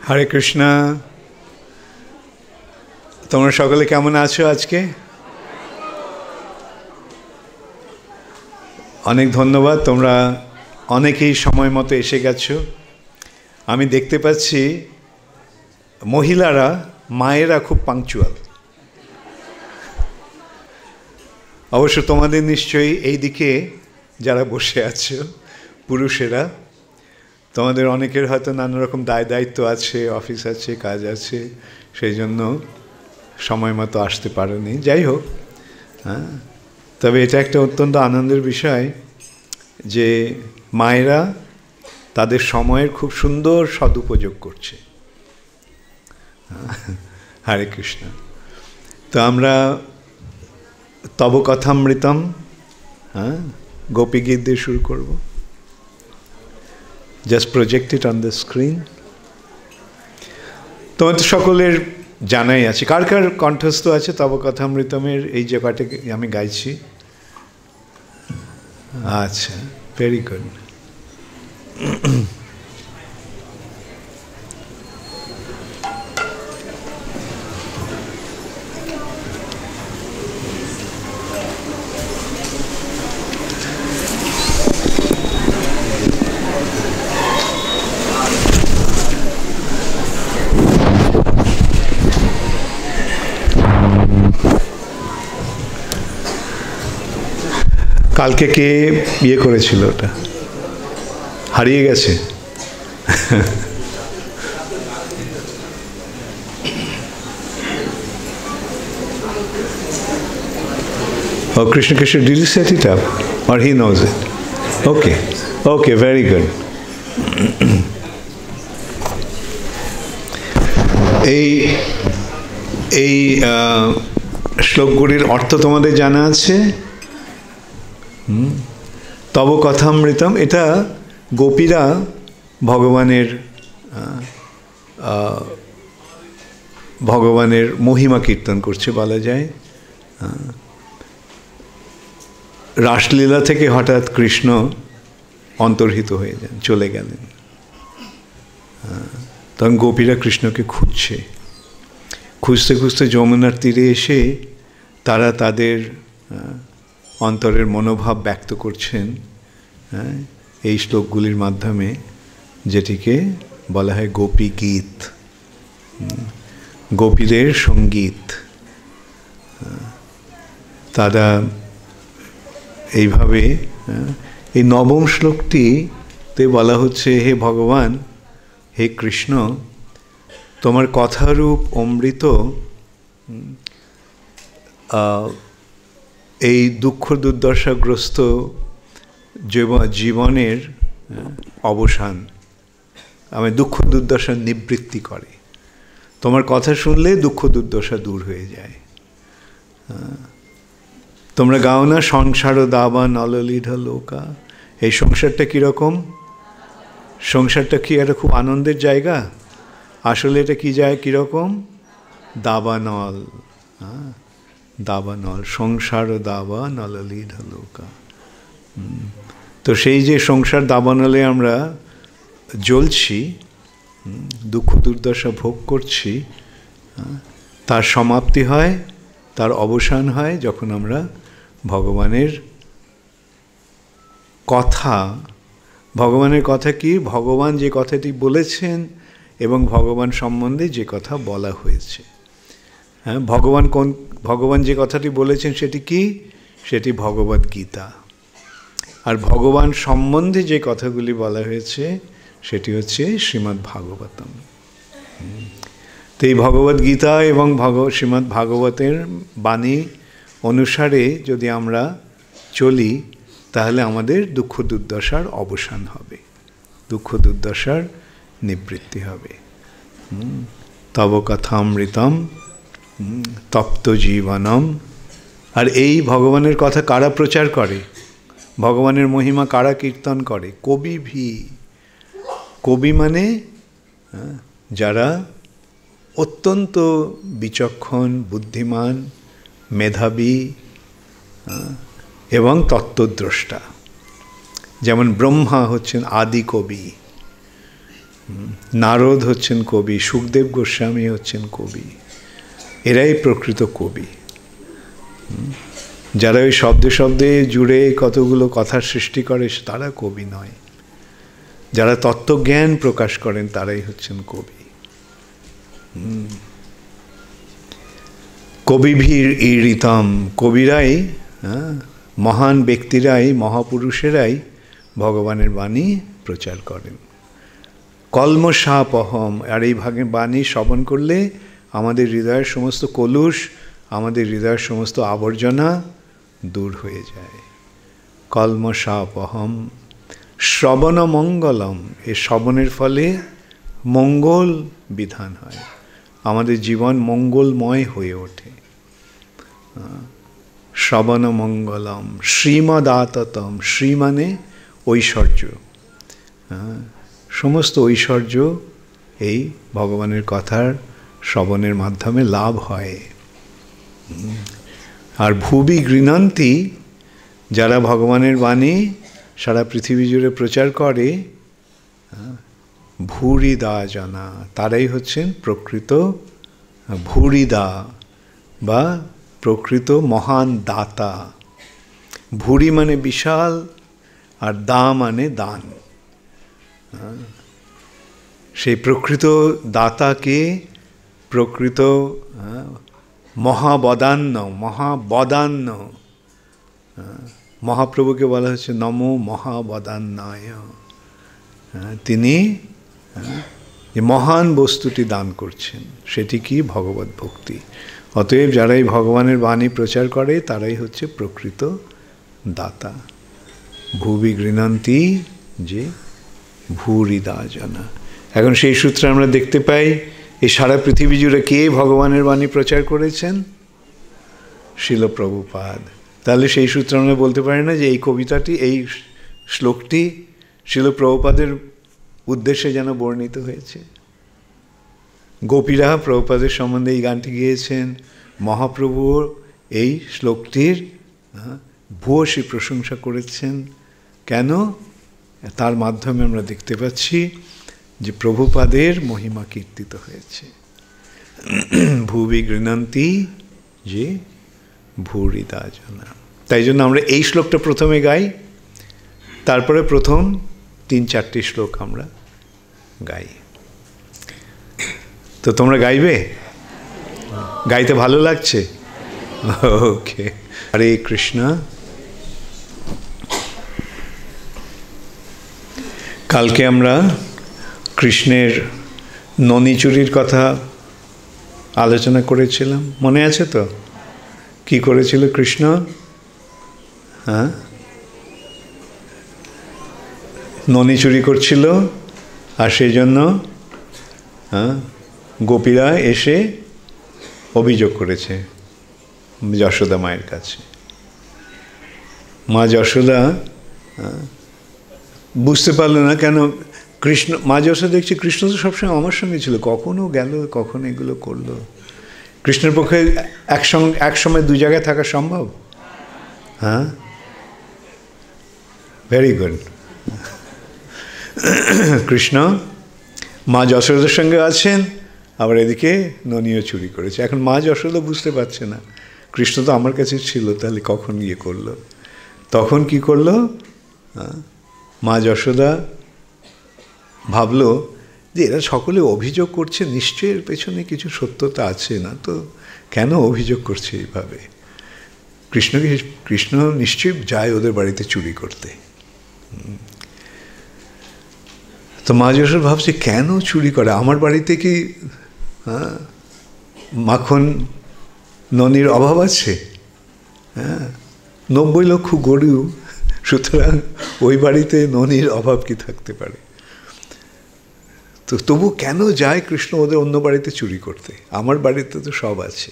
হরে কৃষ্ণ। তোমরা সকলে কেমন আছো আজকে? অনেক ধন্যবাদ, তোমরা অনেকেই সময় মতো এসে গেছো। আমি দেখতে পাচ্ছি মহিলারা, মায়েরা খুব পাংচুয়াল। অবশ্য তোমাদের নিশ্চয়ই এই দিকে যারা বসে আছো পুরুষেরা, তোমাদের অনেকের হয়তো নানা রকম দায়িত্ব আছে, অফিস আছে, কাজ আছে, সেই জন্য সময় মতো আসতে পারেনি। যাই হোক, হ্যাঁ, তবে এটা একটা অত্যন্ত আনন্দের বিষয় যে মায়েরা তাদের সময়ের খুব সুন্দর সদুপযোগ করছে। হরে কৃষ্ণ। তো আমরা তব কথামৃতম, হ্যাঁ, গোপী গীত দিয়ে শুরু করব। Just project it on the screen. তোমাদের সকলের জানাই আছে, কার কার কণ্ঠস্থ আছে তব কথামৃতমের এই জায়গাটাকে আমি গাইছি? আচ্ছা, ভেরি গুড। কালকে কে ইয়ে করেছিল, ওটা হারিয়ে গেছে? Oh, Krishna Krishna, did you set it up? Or he knows it? Okay. Okay, very good. এই শ্লোকগুলির অর্থ তোমাদের জানা আছে? তব কথামৃতম, এটা গোপীরা ভগবানের মহিমা কীর্তন করছে বলা যায়। রাসলীলা থেকে হঠাৎ কৃষ্ণ অন্তর্হিত হয়ে যান, চলে গেলেন। তখন গোপীরা কৃষ্ণকে খুঁজছে, খুঁজতে খুঁজতে যমুনার তীরে এসে তারা তাদের অন্তরের মনোভাব ব্যক্ত করছেন এই শ্লোকগুলির মাধ্যমে, যেটিকে বলা হয় গোপী গীত, গোপীদের সঙ্গীত। তারা এইভাবে, এই নবম শ্লোকটিতে বলা হচ্ছে, হে ভগবান, হে কৃষ্ণ, তোমার কথারূপ অমৃত এই দুঃখ দুর্দশাগ্রস্ত জীবনের অবসান, আমি দুঃখ দুর্দশার নিবৃত্তি করে। তোমার কথা শুনলে দুঃখ দুর্দশা দূর হয়ে যায়। তোমরা গাও না, সংসার দাবা নললিঢ লোকা। এই সংসারটা কীরকম? সংসারটা কি একটা খুব আনন্দের জায়গা? আসলে এটা কি যায়, কীরকম? দাবানল, হ্যাঁ, দাবানল, সংসার দাবা নললিঢ লোকা। তো সেই যে সংসার দাবানলে আমরা জ্বলছি, দুঃখ দুর্দশা ভোগ করছি, তার সমাপ্তি হয়, তার অবসান হয় যখন আমরা ভগবানের কথা, ভগবানের কথা কি, ভগবান যে কথাটি বলেছেন এবং ভগবান সম্বন্ধে যে কথা বলা হয়েছে। হ্যাঁ, ভগবান যে কথাটি বলেছেন সেটি কি? সেটি ভগবদ গীতা। আর ভগবান সম্বন্ধে যে কথাগুলি বলা হয়েছে সেটি হচ্ছে শ্রীমদ্ ভাগবতম। তো এই ভগবদ গীতা এবং শ্রীমদ্ ভাগবতের বাণী অনুসারে যদি আমরা চলি, তাহলে আমাদের দুঃখ দুর্দশার অবসান হবে, দুঃখ দুর্দশার নিবৃত্তি হবে। তব কথামৃতম তপ্ত জীবনম। আর এই ভগবানের কথা কারা প্রচার করে, ভগবানের মহিমা কারা কীর্তন করে? কবি। কবি মানে যারা অত্যন্ত বিচক্ষণ, বুদ্ধিমান, মেধাবী এবং তত্ত্বদ্রষ্টা। যেমন ব্রহ্মা হচ্ছেন আদি কবি, নারদ হচ্ছেন কবি, সুখদেব গোস্বামী হচ্ছেন কবি, এরাই প্রকৃত কবি। যারা ওই শব্দে শব্দে জুড়ে কতগুলো কথার সৃষ্টি করে তারা কবি নয়। যারা তত্ত্বজ্ঞান প্রকাশ করেন তারাই হচ্ছেন কবি। কবিভীর ঈরিতম, কবিরাই, মহান ব্যক্তিরাই, মহাপুরুষেরাই ভগবানের বাণী প্রচার করেন। কলমশাপহম, আর এই বাণী শ্রবণ করলে আমাদের হৃদয়ের সমস্ত কলুষ, আমাদের হৃদয়ের সমস্ত আবর্জনা দূর হয়ে যায়। কলমশাপহম শ্রবণ মঙ্গলম, এই শ্রবণের ফলে মঙ্গল বিধান হয়, আমাদের জীবন মঙ্গলময় হয়ে ওঠে। শ্রবণ মঙ্গলম শ্রীমদাততম, শ্রী মানে ঐশ্বর্য, সমস্ত ঐশ্বর্য এই ভগবানের কথার শ্রবণের মাধ্যমে লাভ হয়। আর ভুবি গৃণন্তি, যারা ভগবানের বাণী সারা পৃথিবী জুড়ে প্রচার করে, ভূরিদা জানা, তারাই হচ্ছেন প্রকৃত ভূরিদা বা প্রকৃত মহান দাতা। ভূরি মানে বিশাল, আর দা মানে দান। সেই প্রকৃত দাতাকে প্রকৃত মহাবদান্ন, মহাবদান্ন, মহাপ্রভুকে বলা হচ্ছে নমো মহাবদান্নায়। তিনি মহান বস্তুটি দান করছেন, সেটি কি? ভগবত ভক্তি। অতএব যারাই ভগবানের বাণী প্রচার করে তারাই হচ্ছে প্রকৃত দাতা। ভুবি গৃণন্তি যে ভূরিদা জানা। এখন সেই সূত্রে আমরা দেখতে পাই এই সারা পৃথিবী জুড়ে কে ভগবানের বাণী প্রচার করেছেন? শিল প্রভুপাদ। তাহলে সেই সূত্রে আমরা বলতে পারি না যে এই কবিতাটি, এই শ্লোকটি শিল প্রভুপাদের উদ্দেশ্যে যেন বর্ণিত হয়েছে। গোপীরা প্রভুপাদের সম্বন্ধে এই গানটি গেয়েছেন, মহাপ্রভুর এই শ্লোকটির ভূয়সী প্রশংসা করেছেন। কেন? তার মাধ্যমে আমরা দেখতে পাচ্ছি যে প্রভুপাদের মহিমা কীর্তিত হয়েছে। ভুবি গৃণন্তি যে ভূরিদা জানা। তাই জন্য আমরা এই শ্লোকটা প্রথমে গাই, তারপরে প্রথম 3-4টি শ্লোক আমরা গাই। তো তোমরা গাইবে? গাইতে ভালো লাগছে? ওকে। হরে কৃষ্ণ। কালকে আমরা কৃষ্ণের ননী চুরির কথা আলোচনা করেছিলাম, মনে আছে তো? কি করেছিল কৃষ্ণ? হ্যাঁ, ননী চুরি করছিল, আর সেই জন্য গোপীরা এসে অভিযোগ করেছে যশোদা মায়ের কাছে। মা যশোদা বুঝতে পারলো না কেন কৃষ্ণ, মা যশোদা দেখছি কৃষ্ণ তো সবসময় আমার সঙ্গে ছিল, কখনো গেল, কখনো এগুলো করলো। কৃষ্ণের পক্ষে এক সময় দুই জায়গায় থাকা সম্ভব? হ্যাঁ, ভেরি গুড। কৃষ্ণ মা যশোদার সঙ্গে আছেন, আবার এদিকে ননীও চুরি করেছে। এখন মা যশোদা বুঝতে পারছে না কৃষ্ণ তো আমার কাছে ছিল, তাহলে কখন গিয়ে করলো। তখন কি করলো? মা যশোদা ভাবলো যে এরা সকলে অভিযোগ করছে, নিশ্চয়ই এর পেছনে কিছু সত্যতা আছে, না তো কেন অভিযোগ করছে এইভাবে? কৃষ্ণ নিশ্চয়ই যায় ওদের বাড়িতে চুরি করতে। তো মা যশোদা ভাবছে কেন চুরি করে, আমার বাড়িতে কি মাখন ননীর অভাব আছে? হ্যাঁ, 90 লক্ষ গরু, সুতরাং ওই বাড়িতে ননীর অভাব কি থাকতে পারে? তো তবু কেন যায় কৃষ্ণ ওদের অন্য বাড়িতে চুরি করতে? আমার বাড়িতে তো সব আছে।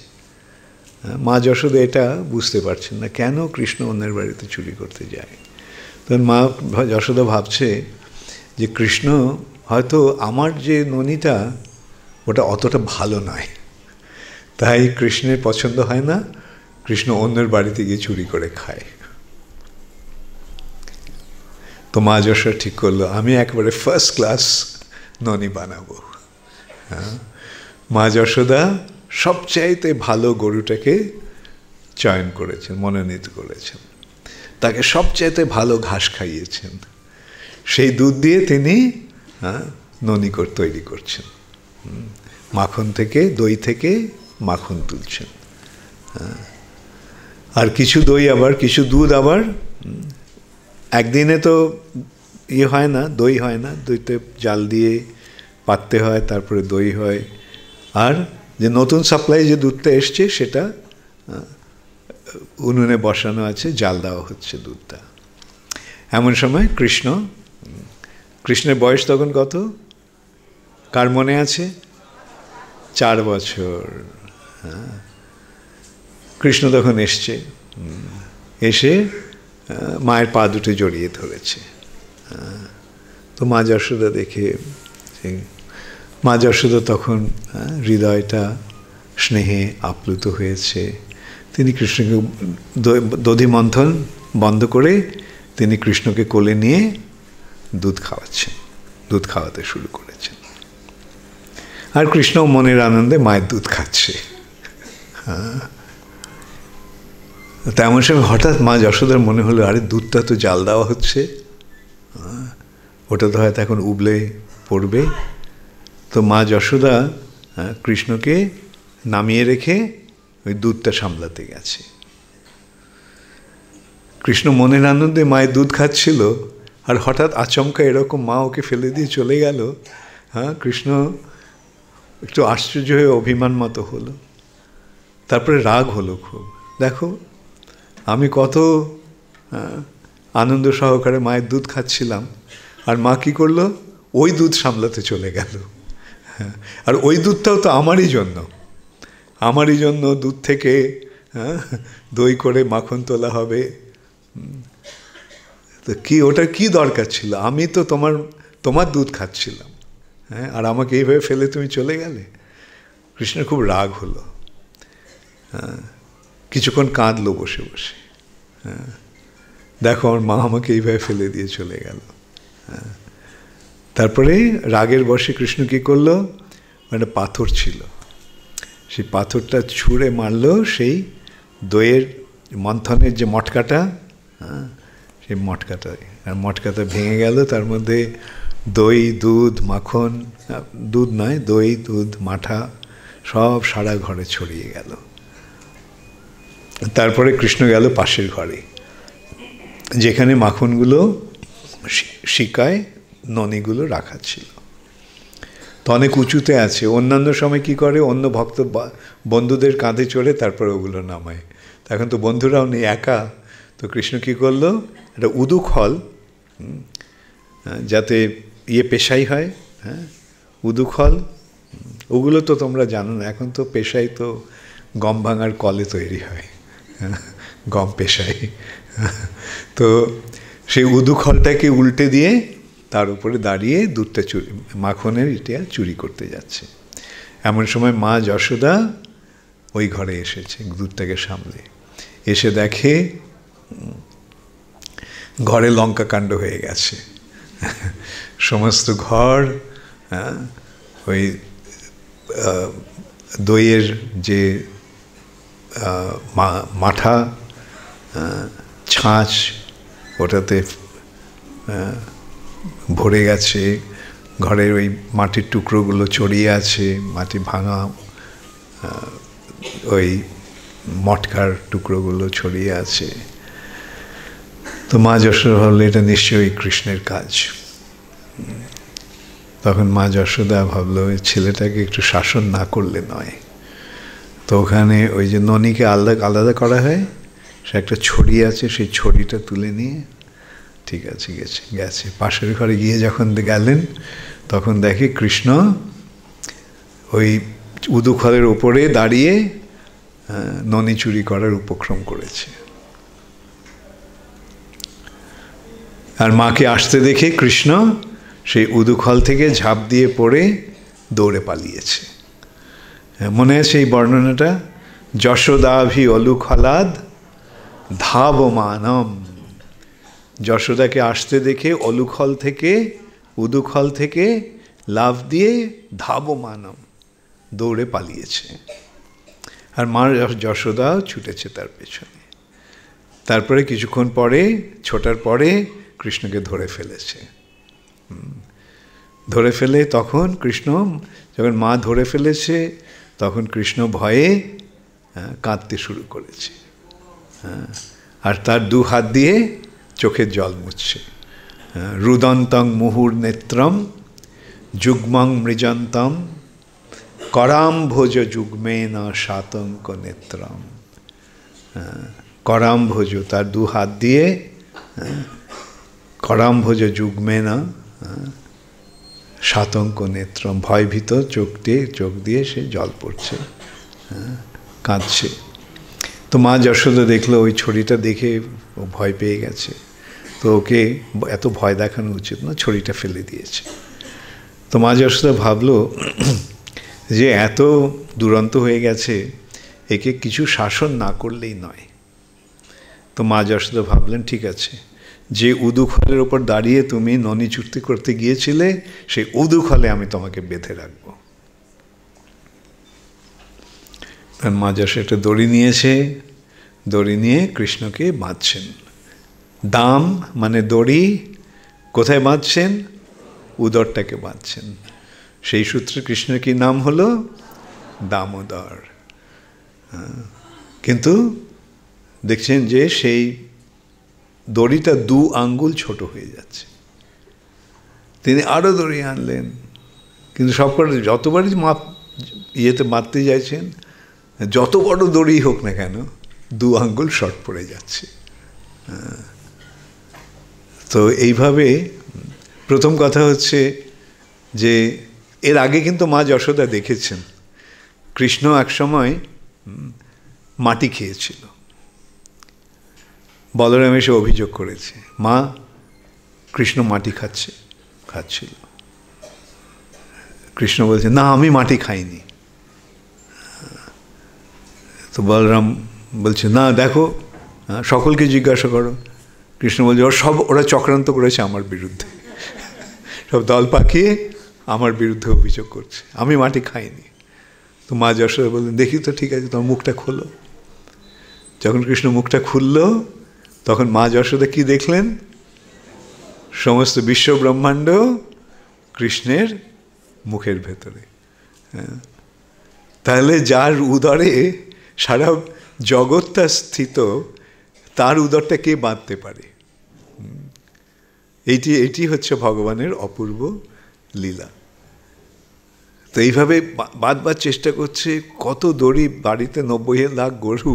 মা যশোদা এটা বুঝতে পারছেন না, কেন কৃষ্ণ অন্যের বাড়িতে চুরি করতে যায়। তখন মা যশোদা ভাবছে যে কৃষ্ণ হয়তো আমার যে ননীটা ওটা অতটা ভালো নয়, তাই কৃষ্ণের পছন্দ হয় না, কৃষ্ণ অন্যের বাড়িতে গিয়ে চুরি করে খায়। তো মা যশোদা ঠিক করলো আমি একবারে ফার্স্ট ক্লাস ননি বানাবো। হ্যাঁ, মা যশোদা সবচাইতে ভালো গরুটাকে চয়ন করেছেন, মনোনীত করেছেন, তাকে সবচাইতে ভালো ঘাস খাইয়েছেন, সেই দুধ দিয়ে তিনি ননি তৈরি করছেন। মাখন থেকে, দই থেকে মাখন তুলছেন। আর কিছু দই আবার, কিছু দুধ আবার একদিনে তো ইয়ে হয় না, দই হয় না, দইতে জাল দিয়ে পাততে হয়, তারপরে দই হয়। আর যে নতুন সাপ্লাই যে দুধটা এসছে সেটা উনুনে বসানো আছে, জাল দেওয়া হচ্ছে দুধটা। এমন সময় কৃষ্ণের বয়স তখন কত, কার মনে আছে? 4 বছর। কৃষ্ণ তখন এসছে, এসে মায়ের পা দুটো জড়িয়ে ধরেছে। তো মা যশোদা দেখে, মা যশোদা তখন হৃদয়টা স্নেহে আপ্লুত হয়েছে। তিনি কৃষ্ণকে দধি মন্থন বন্ধ করে তিনি কৃষ্ণকে কোলে নিয়ে দুধ খাওয়াচ্ছেন, দুধ খাওয়াতে শুরু করেছেন। আর কৃষ্ণ মনের আনন্দে মায়ের দুধ খাচ্ছে। তেমন সময় হঠাৎ মা যশোদার মনে হলো, আরে দুধটা তো জাল দেওয়া হচ্ছে, ওটা তো হয়তো এখন উবলে পড়বে। তো মা যশোদা কৃষ্ণকে নামিয়ে রেখে ওই দুধটা সামলাতে গেছে। কৃষ্ণ মনের আনন্দে মায়ের দুধ খাচ্ছিল, আর হঠাৎ আচমকা এরকম মা ওকে ফেলে দিয়ে চলে গেল। কৃষ্ণ একটু আশ্চর্য হয়ে অভিমান মতো হলো, তারপরে রাগ হলো খুব। দেখো, আমি কত আনন্দ সহকারে মায়ের দুধ খাচ্ছিলাম, আর মা কী করলো, ওই দুধ সামলাতে চলে গেল। আর ওই দুধটাও তো আমারই জন্য দুধ থেকে দই করে মাখন তোলা হবে। তো কি, ওটার কি দরকার ছিল? আমি তো তোমার দুধ খাচ্ছিলাম, আর আমাকে এইভাবে ফেলে তুমি চলে গেলে। কৃষ্ণের খুব রাগ হলো, কিছুক্ষণ কাঁদলো বসে বসে। দেখো, আমার মা আমাকে এইভাবে ফেলে দিয়ে চলে গেল। তারপরে রাগের বশে কৃষ্ণ কী করলো, একটা পাথর ছিল, সেই পাথরটা ছুঁড়ে মারলো সেই দইয়ের মন্থনের যে মটকাটা, সেই মটকাটায়, আর মটকাটা ভেঙে গেল। তার মধ্যে দই, দুধ, মাখন, দুধ নয়, দই, দুধ, মাঠা সব সারা ঘরে ছড়িয়ে গেল। তারপরে কৃষ্ণ গেল পাশের ঘরে, যেখানে মাখনগুলো শিকায় ননিগুলো রাখা ছিল। তো অনেক উঁচুতে আছে। অন্যান্য সময় কি করে, অন্য ভক্ত বন্ধুদের কাঁধে চড়ে তারপরে ওগুলো নামায়। এখন তো বন্ধুরাও নেই, একা। তো কৃষ্ণ কী করলো, একটা উদুখল, যাতে পেশাই হয়, উদুখল, ওগুলো তো তোমরা জানো না, এখন তো পেশাই তো গম ভাঙার কলে তৈরি হয়, গম পেশাই। তো সেই উদুখলটাকে উল্টে দিয়ে তার উপরে দাঁড়িয়ে দুধটা মাখনের এটা চুরি করতে যাচ্ছে। এমন সময় মা যশোদা ওই ঘরে এসেছে দুধটাকে সামলে, এসে দেখে ঘরে লঙ্কা কাণ্ড হয়ে গেছে। সমস্ত ঘর ওই দইয়ের যে মাঠা ছাঁচ, ওটাতে ভরে গেছে। ঘরের ওই মাটির টুকরোগুলো ছড়িয়ে আছে, মাটি ভাঙা ওই মটকার টুকরোগুলো ছড়িয়ে আছে। তো মা যশোদা ভাবলো এটা নিশ্চয়ই কৃষ্ণের কাজ। তখন মা যশোদা ভাবলো ছেলেটাকে একটু শাসন না করলে নয়। তো ওখানে ওই যে ননিকে আলাদা করা হয়, সে একটা ছড়ি আছে, সেই ছড়িটা তুলে নিয়ে ঠিক আছে গেছে পাশের ঘরে গিয়ে যখন গেলেন, তখন দেখে কৃষ্ণ ওই উদুখলের ওপরে দাঁড়িয়ে ননি চুরি করার উপক্রম করেছে। আর মাকে আসতে দেখে কৃষ্ণ সেই উদুখল থেকে ঝাঁপ দিয়ে পড়ে দৌড়ে পালিয়েছে। মনে আছে এই বর্ণনাটা, যশোদাভি অলুখলাদ ধাবমানম। যশোদাকে আসতে দেখে অলুখল থেকে, উদুখল থেকে লাফ দিয়ে ধাবমানম, দৌড়ে পালিয়েছে। আর মা যশোদাও ছুটেছে তার পেছনে। তারপরে কিছুক্ষণ পরে, ছোটার পরে কৃষ্ণকে ধরে ফেলেছে। ধরে ফেলে তখন কৃষ্ণ, যখন মা ধরে ফেলেছে, তখন কৃষ্ণ ভয়ে কাঁদতে শুরু করেছে। আর তার দু হাত দিয়ে চোখের জল মুছছে। রুদন্তং মুহুর নেত্রম যুগ্মং মৃজন্তম করাম্ভোজ যুগ্মেন শাতঙ্ক নেত্রম। করাম্ভোজ, তার দু হাত দিয়ে করাম্ভোজ যুগ্মেন শাতঙ্ক নেত্রম, ভয়ভীত চোখ দিয়ে সে জল পড়ছে, কাঁদছে। তো মা যশোদা দেখলো ওই ছড়িটা দেখে ও ভয় পেয়ে গেছে। তো ওকে এত ভয় দেখানো উচিত না, ছড়িটা ফেলে দিয়েছে। তো মা যশোদা ভাবলো যে এত দুরন্ত হয়ে গেছে, একে কিছু শাসন না করলেই নয়। তো মা যশোদা ভাবলেন, ঠিক আছে, যে উদুখলের ওপর দাঁড়িয়ে তুমি ননি চুক্তি করতে গিয়েছিলে, সেই উদুখলে আমি তোমাকে বেঁধে রাখবো। তার মা যশোদা একটা দড়ি নিয়েছে, দড়ি নিয়ে কৃষ্ণকে বাঁধছেন। দাম মানে দড়ি, কোথায় বাঁধছেন? উদরটাকে বাঁধছেন। সেই সূত্রে কৃষ্ণের কি নাম হলো? দামোদর। কিন্তু দেখছেন যে সেই দড়িটা 2 আঙ্গুল ছোট হয়ে যাচ্ছে। তিনি আরও দড়ি আনলেন, কিন্তু সবকটা যতবারই ইয়েতে বাঁধতে যাচ্ছেন, যত বড় দড়ি হোক না কেন 2 আঙ্গুল শর্ট পড়ে যাচ্ছে। তো এইভাবে প্রথম কথা হচ্ছে যে এর আগে কিন্তু মা যশোদা দেখেছেন কৃষ্ণ একসময় মাটি খেয়েছিল। বলরাম এসে অভিযোগ করেছে, মা কৃষ্ণ মাটি খাচ্ছিল। কৃষ্ণ বলছে, না আমি মাটি খাইনি। তো বলরাম বলছে, না দেখো, সকলকে জিজ্ঞাসা করো। কৃষ্ণ বলছে, ওরা চক্রান্ত করেছে আমার বিরুদ্ধে, সব দল পাকিয়ে আমার বিরুদ্ধে অভিযোগ করছে, আমি মাটি খাইনি। তো মা যশোদা বললেন, দেখি তো, ঠিক আছে, তোমার মুখটা খোলো। যখন কৃষ্ণ মুখটা খুলল, তখন মা যশোদা কি দেখলেন? সমস্ত বিশ্ব ব্রহ্মাণ্ড কৃষ্ণের মুখের ভেতরে। তাহলে যার উদরে সারা জগৎটা স্থিত, তার উদরটা কে বাঁধতে পারে? এইটি হচ্ছে ভগবানের অপূর্ব লীলা। তো এইভাবে বাঁধবার চেষ্টা করছে। কত দড়ি, বাড়িতে 90 লাখ গরু,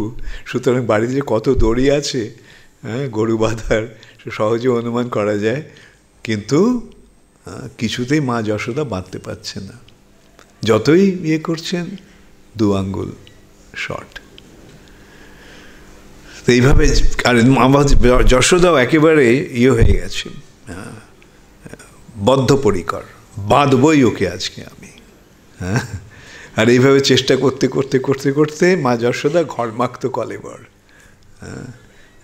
সুতরাং বাড়িতে যে কত দড়ি আছে গরু বাঁধার, সহজে অনুমান করা যায়। কিন্তু কিছুতেই মা যশোদা বাঁধতে পারছে না। যতই ইয়ে করছেন, 2 আঙ্গুল শর্ট। তো এইভাবে আর যশোদাও একেবারে ইয়ে হয়ে গেছে, বদ্ধপরিকর, বাঁধবই ওকে আজকে আমি। আর এইভাবে চেষ্টা করতে করতে করতে করতে মা যশোদা ঘরমাক্ত কলেবর,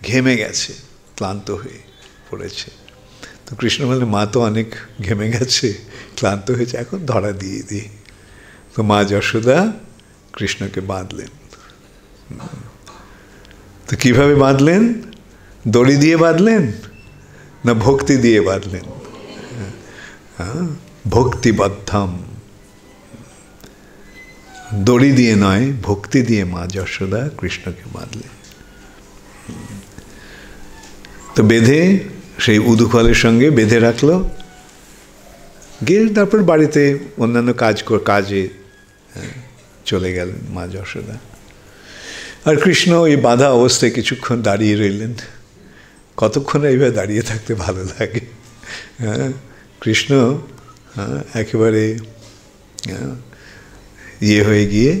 ঘেমে গেছে, ক্লান্ত হয়ে পড়েছে। তো কৃষ্ণ বলে, মা তো অনেক ঘেমে গেছে, ক্লান্ত হয়েছে, এখন ধরা দিয়ে দিই। তো মা যশোদা কৃষ্ণকে বাঁধলেন। তো কিভাবে বাঁধলেন? দড়ি দিয়ে বাঁধলেন না ভক্তি দিয়ে বাঁধলেন? ভক্তিবদ্ধম, দড়ি দিয়ে নয়, ভক্তি দিয়ে মা যশোদা কৃষ্ণকে বাঁধলেন। তো বেঁধে সেই উদুখলের সঙ্গে বেঁধে রাখলো, গিয়ে তারপর বাড়িতে অন্যান্য কাজে চলে গেলেন মা যশোদা। আর কৃষ্ণ ওই বাঁধা অবস্থায় কিছুক্ষণ দাঁড়িয়ে রইলেন। কতক্ষণ এইভাবে দাঁড়িয়ে থাকতে ভালো লাগে? কৃষ্ণ একেবারে ইয়ে হয়ে গিয়ে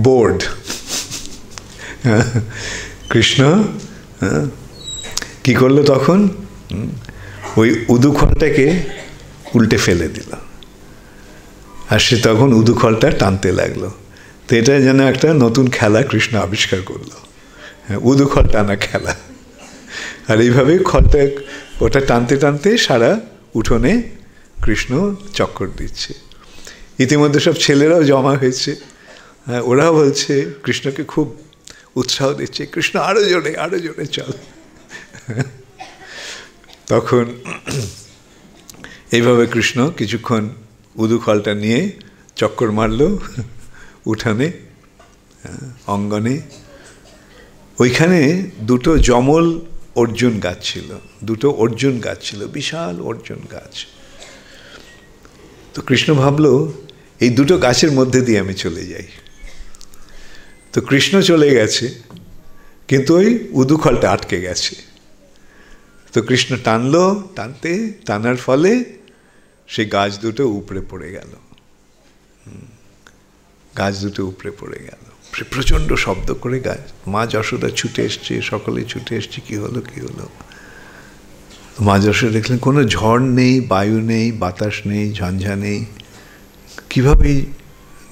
বোর্ড। কৃষ্ণ কি করলো তখন? ওই উদুখলটাকে উল্টে ফেলে দিল, আর সে তখন উদুখলটা টানতে লাগলো। তো এটা যেন একটা নতুন খেলা কৃষ্ণ আবিষ্কার করলো, উদুখল টানা খেলা। আর এইভাবে ওটা টানতে টানতে সারা উঠোনে কৃষ্ণ চক্কর দিচ্ছে। ইতিমধ্যে সব ছেলেরাও জমা হয়েছে, হ্যাঁ, ওরাও বলছে, কৃষ্ণকে খুব উৎসাহ দিচ্ছে, কৃষ্ণ আরো জোরে চল। তখন এইভাবে কৃষ্ণ কিছুক্ষণ উদুখলটা নিয়ে চক্কর মারল উঠানে, অঙ্গনে। ওইখানে দুটো জমল অর্জুন গাছ ছিল, বিশাল অর্জুন গাছ। তো কৃষ্ণ ভাবল এই দুটো গাছের মধ্যে দিয়ে আমি চলে যাই। তো কৃষ্ণ চলে গেছে, কিন্তু ওই উদুখলটা আটকে গেছে। তো কৃষ্ণ টানার ফলে সেই গাছ দুটো উপড়ে পড়ে গেল। প্রচণ্ড শব্দ করে গাছ, মা যশোদা ছুটে এসছে, সকলে ছুটে এসছে, কি হলো। মা যশোদা দেখলেন কোনো ঝড় নেই, বায়ু নেই, বাতাস নেই, ঝঞ্ঝা নেই, কিভাবে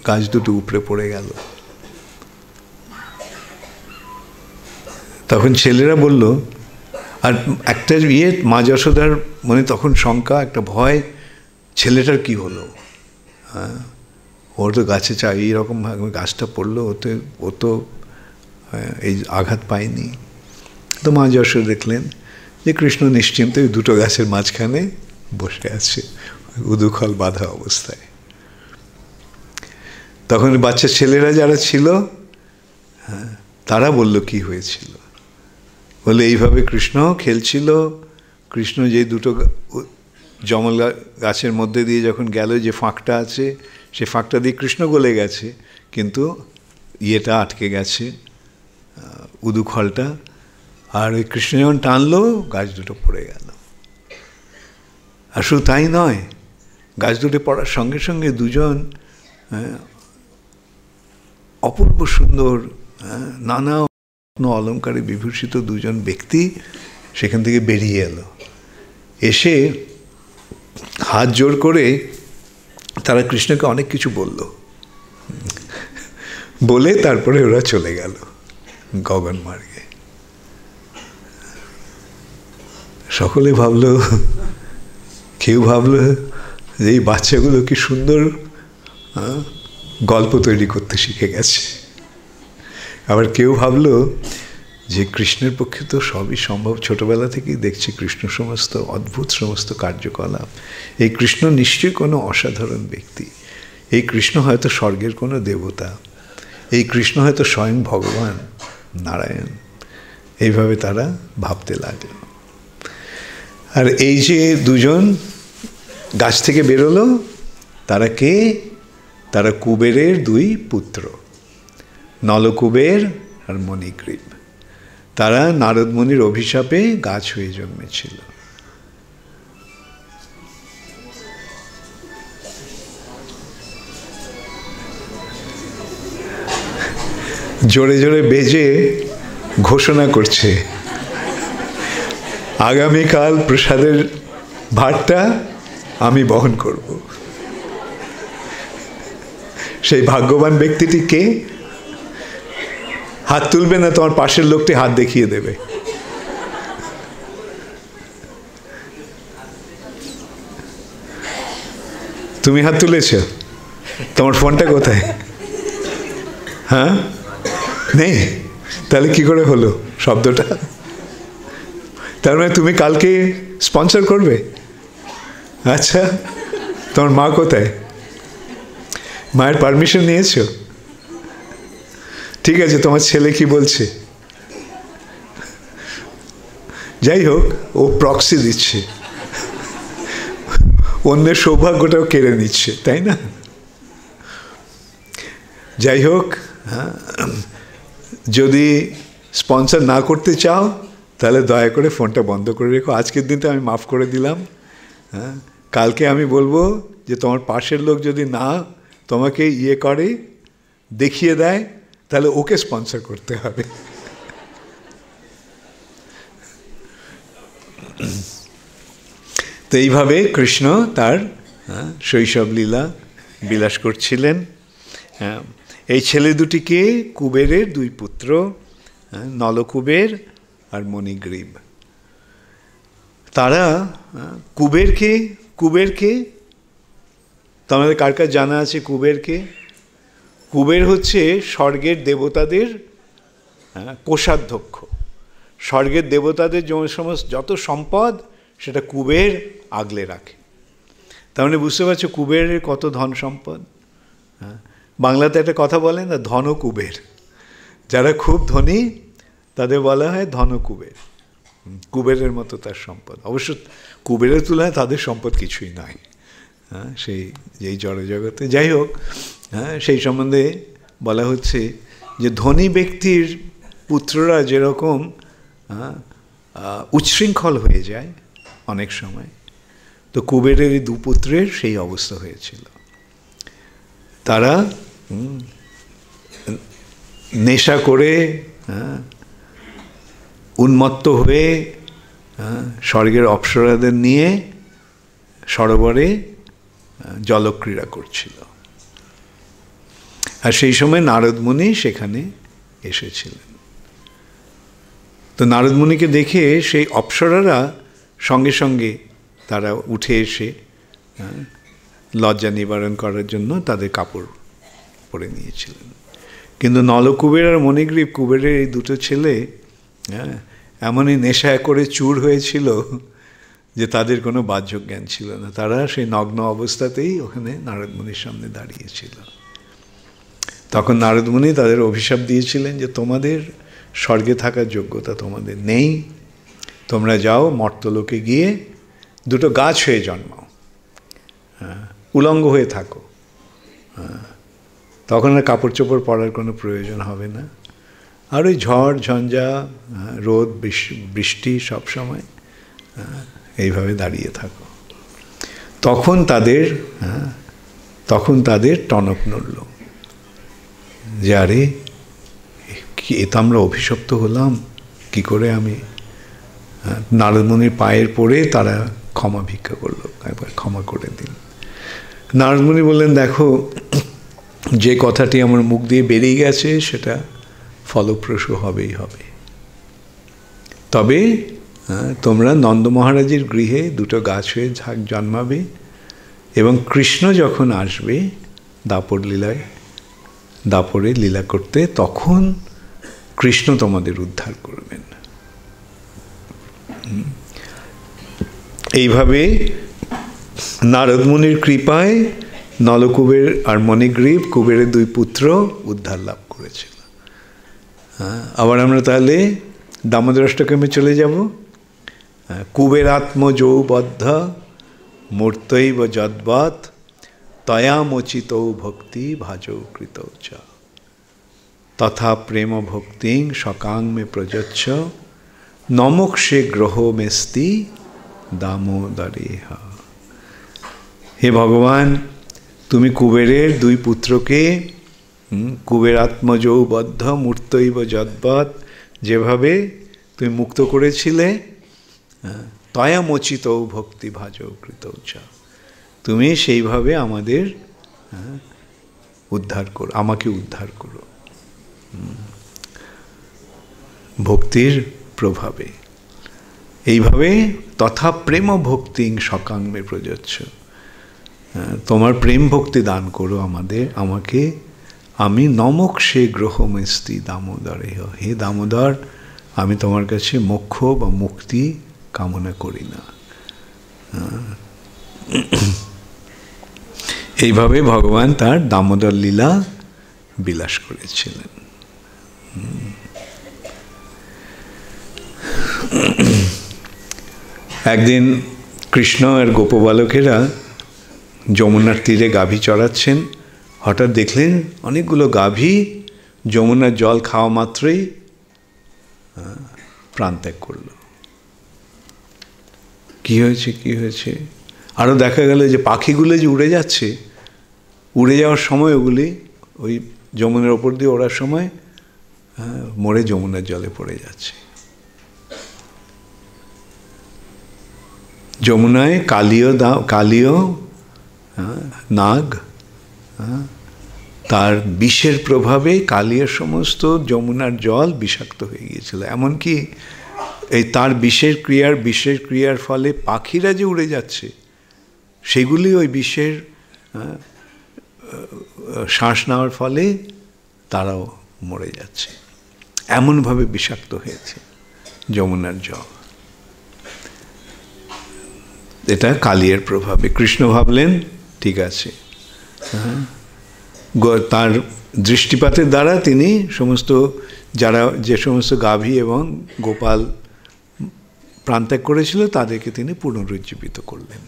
গাছ দুটো উপড়ে পড়ে গেল। তখন ছেলেরা বলল, আর একটা মা যশোদার মনে তখন শঙ্কা, একটা ভয়, ছেলেটার কি হলো, হ্যাঁ, ওর তো গাছে এইরকম গাছটা পড়লো, ও তো এই আঘাত পায়নি। তো মা যশোদা দেখলেন যে কৃষ্ণ নিশ্চিন্ত ওই দুটো গাছের মাঝখানে বসে আছে, উদুখল বাঁধা অবস্থায়। তখন বাচ্চা ছেলেরা যারা ছিল, হ্যাঁ, তারা বলল কি হয়েছিল। বলে এইভাবে কৃষ্ণ খেলছিল, কৃষ্ণ যে দুটো জমল গাছের মধ্যে দিয়ে যখন গেল, যে ফাঁকটা আছে সে ফাঁকটা দিয়ে কৃষ্ণ গলে গেছে, কিন্তু ইয়েটা আটকে গেছে, উদুখলটা। আর ওই কৃষ্ণ যখন টানলো, গাছ দুটো পড়ে গেল। আর শুধু তাই নয়, গাছ দুটো পড়ার সঙ্গে সঙ্গে দুজন অপূর্ব সুন্দর, নানা অলঙ্কারে বিভূষিত দুজন ব্যক্তি সেখান থেকে বেরিয়ে এলো। এসে হাত জোড় করে তারা কৃষ্ণকে অনেক কিছু বলে তারপরে ওরা চলে গেল গগন মার্গে। সকলে ভাবলো, কেউ ভাবলো যে এই বাচ্চাগুলো কি সুন্দর গল্প তৈরি করতে শিখে গেছে। আবার কেউ ভাবলো যে কৃষ্ণের পক্ষে তো সবই সম্ভব, ছোটবেলা থেকেই দেখছি কৃষ্ণ সমস্ত অদ্ভুত সমস্ত কার্যকলাপ, এই কৃষ্ণ নিশ্চয়ই কোনো অসাধারণ ব্যক্তি, এই কৃষ্ণ হয়তো স্বর্গের কোনো দেবতা, এই কৃষ্ণ হয়তো স্বয়ং ভগবান নারায়ণ। এইভাবে তারা ভাবতে লাগলো। আর এই যে দুজন গাছ থেকে বেরোলো, তারা কে? তারা কুবেরের দুই পুত্র, নলকুবের আর মণিগ্রীব। তারা নারদ মুনির অভিশাপে গাছ হয়ে জন্মেছিল। জোরে জোরে বেজে ঘোষণা করছে, আগামীকাল প্রসাদের ভারটা আমি বহন করব। সেই ভাগ্যবান ব্যক্তিটি কে? হাত তুলবে না, তোমার পাশের লোকটি হাত দেখিয়ে দেবে। তুমি হাত তুলেছ? তোমার ফোনটা কোথায়? হ্যাঁ, নেই? তাহলে কি করে হলো শব্দটা? তার মানে তুমি কালকে স্পন্সর করবে? আচ্ছা, তোমার মা কোথায়? মায়ের পারমিশন নিয়েছো? ঠিক আছে, তোমার ছেলে কি বলছে? যাই হোক, ও প্রক্সি দিচ্ছে, অন্যের সৌভাগ্যটাও কেড়ে নিচ্ছে, তাই না? যাই হোক, যদি স্পন্সর না করতে চাও তাহলে দয়া করে ফোনটা বন্ধ করে রেখো। আজকের দিনটা আমি মাফ করে দিলাম। হ্যাঁ, কালকে আমি বলবো যে তোমার পাশের লোক যদি না তোমাকে করে দেখিয়ে দেয়, তাহলে ওকে স্পন্সর করতে হবে। তো এইভাবে কৃষ্ণ তার শৈশব লীলা বিলাস করছিলেন। এই ছেলে দুটিকে কুবেরের দুই পুত্র, নলকুবের আর মণিগ্রীব। তারা কুবেরকে, কুবেরকে তোমাদের কার কার জানা আছে কুবেরকে? কুবের হচ্ছে স্বর্গের দেবতাদের কোষাধ্যক্ষ। স্বর্গের দেবতাদের সমস্ত যত সম্পদ সেটা কুবের আগলে রাখে। তার মানে বুঝতে পারছো কুবেরের কত ধন সম্পদ। বাংলাতে একটা কথা বলেন না, ধন কুবের। যারা খুব ধনী তাদের বলা হয় ধন কুবের। কুবেরের মতো তার সম্পদ। অবশ্য কুবেরের তুলনায় তাদের সম্পদ কিছুই নয় সেই যেই জড়জগতে। যাই হোক, সেই সম্বন্ধে বলা হচ্ছে যে ধনী ব্যক্তির পুত্ররা যেরকম উচ্ছৃঙ্খল হয়ে যায় অনেক সময়, তো কুবেরের এই দুপুত্রের সেই অবস্থা হয়েছিল। তারা নেশা করে উন্মত্ত হয়ে স্বর্গের অপ্সরাদের নিয়ে সরোবরে জলক্রীড়া করছিল। আর সেই সময় নারদ মুনি সেখানে এসেছিলেন। তো নারদ মুনিকে দেখে সেই অপ্সরারা সঙ্গে সঙ্গে তারা উঠে এসে লজ্জা নিবারণ করার জন্য তাদের কাপড় পরে নিয়েছিলেন। কিন্তু নলকুবের আর মণিগ্রীব, কুবেরের এই দুটো ছেলে এমনই নেশায় করে চুর হয়েছিল যে তাদের কোনো বাহ্য জ্ঞান ছিল না। তারা সেই নগ্ন অবস্থাতেই ওখানে নারদ মুনির সামনে দাঁড়িয়েছিল। তখন নারদ মুনি তাদের অভিশাপ দিয়েছিলেন যে তোমাদের স্বর্গে থাকার যোগ্যতা তোমাদের নেই, তোমরা যাও মর্তলোকে গিয়ে দুটো গাছ হয়ে জন্মাও, উলঙ্গ হয়ে থাকো, তখন আর কাপড় চোপড় পরার কোনো প্রয়োজন হবে না। আর ওই ঝড় ঝঞ্ঝা রোদ বৃষ্টি সব সময় এইভাবে দাঁড়িয়ে থাকো। তখন তাদের টনক নড়ল যে আরে কি, এ তো আমরা অভিশপ্ত হলাম, কি করে আমি? নারদ মুনির পায়ের পড়ে তারা ক্ষমা ভিক্ষা করলো, একবার ক্ষমা করে দিন। নারদ মুনি বললেন, দেখো যে কথাটি আমার মুখ দিয়ে বেরিয়ে গেছে সেটা ফলপ্রসূ হবেই হবে। তবে তোমরা নন্দ মহারাজের গৃহে দুটো গাছ হয়ে জন্মাবে এবং কৃষ্ণ যখন আসবে দাপরে লীলা করতে, তখন কৃষ্ণ তোমাদের উদ্ধার করবেন। এইভাবে নারদ মুনির কৃপায় নলকুবের আর মণিগ্রীব, কুবেরের দুই পুত্র উদ্ধার লাভ করেছিল। আবার আমরা তাহলে দামোদর অষ্টকমে চলে যাব। কুবেরাত্মজৌবদ্ধ মূর্তৈব যদ্বৎ তয়ামোচিত ভক্তি ভাজৌ কৃত চ তথা প্রেম ভক্তিং সকাং মে প্রযচ্ছ নমোক্ষে গ্রহ মেস্তি দামোদরেহ। হে ভগবান, তুমি কুবেরের দুই পুত্রকে কুবেরাত্মজৌবদ্ধ মূর্তৈব যদ্বৎ যেভাবে তুমি মুক্ত করেছিলে, তয়ামোচিত ভক্তি ভাজৌ কৃত চ, তুমি সেইভাবে আমাদের উদ্ধার করো, আমাকে উদ্ধার করো ভক্তির প্রভাবে। এইভাবে তথা প্রেম ভক্তিং সকাং মে প্রযচ্ছ, তোমার প্রেম ভক্তি দান করো আমাকে, আমি নমোক্ষে গ্রহমেস্তি দামোদরেহ। হে দামোদর, আমি তোমার কাছে মোক্ষ বা মুক্তি কামনা করি না। এইভাবে ভগবান তার দামোদর লীলা বিলাস করেছিলেন। একদিন কৃষ্ণ আর গোপবালকেরা যমুনার তীরে গাভী চড়াচ্ছেন। হঠাৎ দেখলেন অনেকগুলো গাভী যমুনার জল খাওয়া মাত্রই প্রাণত্যাগ করল। কি হয়েছে? আরও দেখা গেল যে পাখিগুলো যে উড়ে যাচ্ছে, উড়ে যাওয়ার সময় ওগুলি ওই যমুনার ওপর দিয়ে ওড়ার সময় মরে যমুনার জলে পড়ে যাচ্ছে। যমুনায় কালীয় নাগ, তার বিষের প্রভাবে কালীয় সমস্ত যমুনার জল বিষাক্ত হয়ে গিয়েছিল। এমনকি এই তার বিষের ক্রিয়ার ফলে পাখিরা যে উড়ে যাচ্ছে, সেগুলি ওই বিষের শ্বাস নেওয়ার ফলে তারাও মরে যাচ্ছে। এমনভাবে বিষাক্ত হয়েছে যমুনার জল। এটা কালিয়ের প্রভাবে। কৃষ্ণ ভাবলেন ঠিক আছে, তার দৃষ্টিপাতের দ্বারা তিনি সমস্ত যে সমস্ত গাভী এবং গোপাল প্রাণত্যাগ করেছিল তাদেরকে তিনি পুনরুজ্জীবিত করলেন।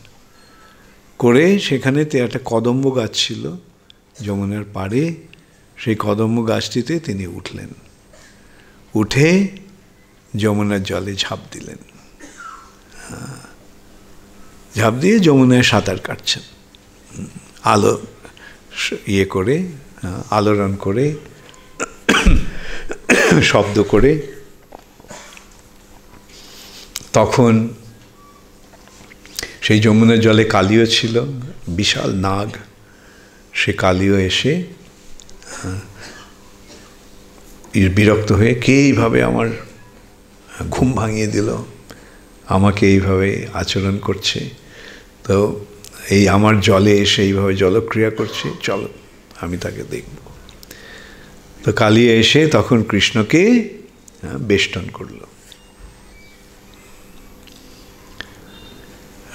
করে সেখানে একটা কদম্ব গাছ ছিল যমুনার পাড়ে, সেই কদম্ব গাছটিতে তিনি উঠলেন, উঠে যমুনার জলে ঝাঁপ দিলেন। ঝাঁপ দিয়ে যমুনায় সাঁতার কাটছেন, আলো করে, আলোড়ন করে, শব্দ করে। তখন সেই যমুনার জলে কালীও ছিল, বিশাল নাগ। সে কালীও এসে বিরক্ত হয়ে, কে এইভাবে আমার ঘুম ভাঙিয়ে দিল, আমাকে এইভাবে আচরণ করছে, তো এই আমার জলে এসে এইভাবে জলক্রিয়া করছে, চলো আমি তাকে দেখব। তো কালী এসে তখন কৃষ্ণকে বেষ্টন করল।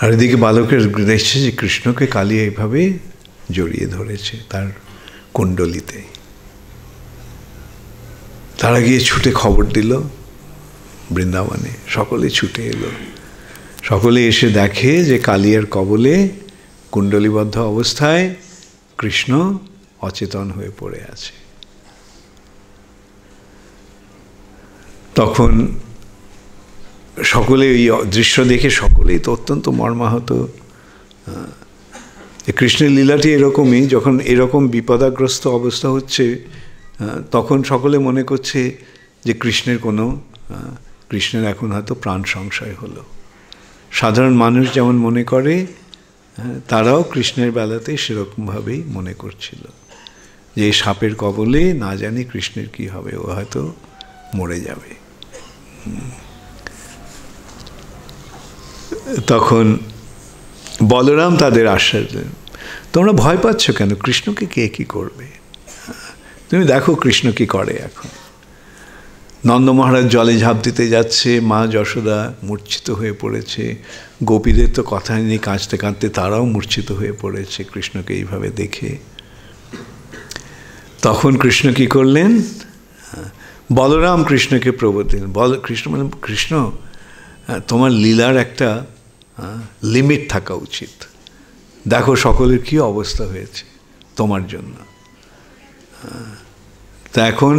আর এদিকে বালকের দেখছে যে কৃষ্ণকে কালী এইভাবে জড়িয়ে ধরেছে তার কুণ্ডলিতে। তারা গিয়ে ছুটে খবর দিল বৃন্দাবনে, সকলে ছুটে এলো। সকলে এসে দেখে যে কালিয়ার কবলে কুণ্ডলীবদ্ধ অবস্থায় কৃষ্ণ অচেতন হয়ে পড়ে আছে। তখন সকলে এই দৃশ্য দেখে সকলেই তো অত্যন্ত মর্মাহত। কৃষ্ণের লীলাটি এরকমই, যখন এরকম বিপদাগ্রস্ত অবস্থা হচ্ছে তখন সকলে মনে করছে যে কৃষ্ণের এখন হয়তো প্রাণ সংশয় হলো। সাধারণ মানুষ যেমন মনে করে, তারাও কৃষ্ণের বেলাতে সেরকমভাবেই মনে করছিল যে এই সাপের কবলে না জানি কৃষ্ণের কি হবে, ও হয়তো মরে যাবে। তখন বলরাম তাদের আশ্বাস দেন, তোমরা ভয় পাচ্ছ কেন? কৃষ্ণকে কে কি করবে? তুমি দেখো কৃষ্ণ কি করে। এখন নন্দ মহারাজ জলে ঝাঁপ দিতে যাচ্ছে, মা যশোদা মূর্ছিত হয়ে পড়েছে, গোপীদের তো কথা নেই, কাঁদতে কাঁদতে তারাও মূর্ছিত হয়ে পড়েছে কৃষ্ণকে এইভাবে দেখে। তখন কৃষ্ণ কি করলেন? বলরাম কৃষ্ণকে প্রবোধ দিলেন। কৃষ্ণ, তোমার লীলার একটা লিমিট থাকা উচিত। দেখো সকলের কি অবস্থা হয়েছে তোমার জন্য। তা এখন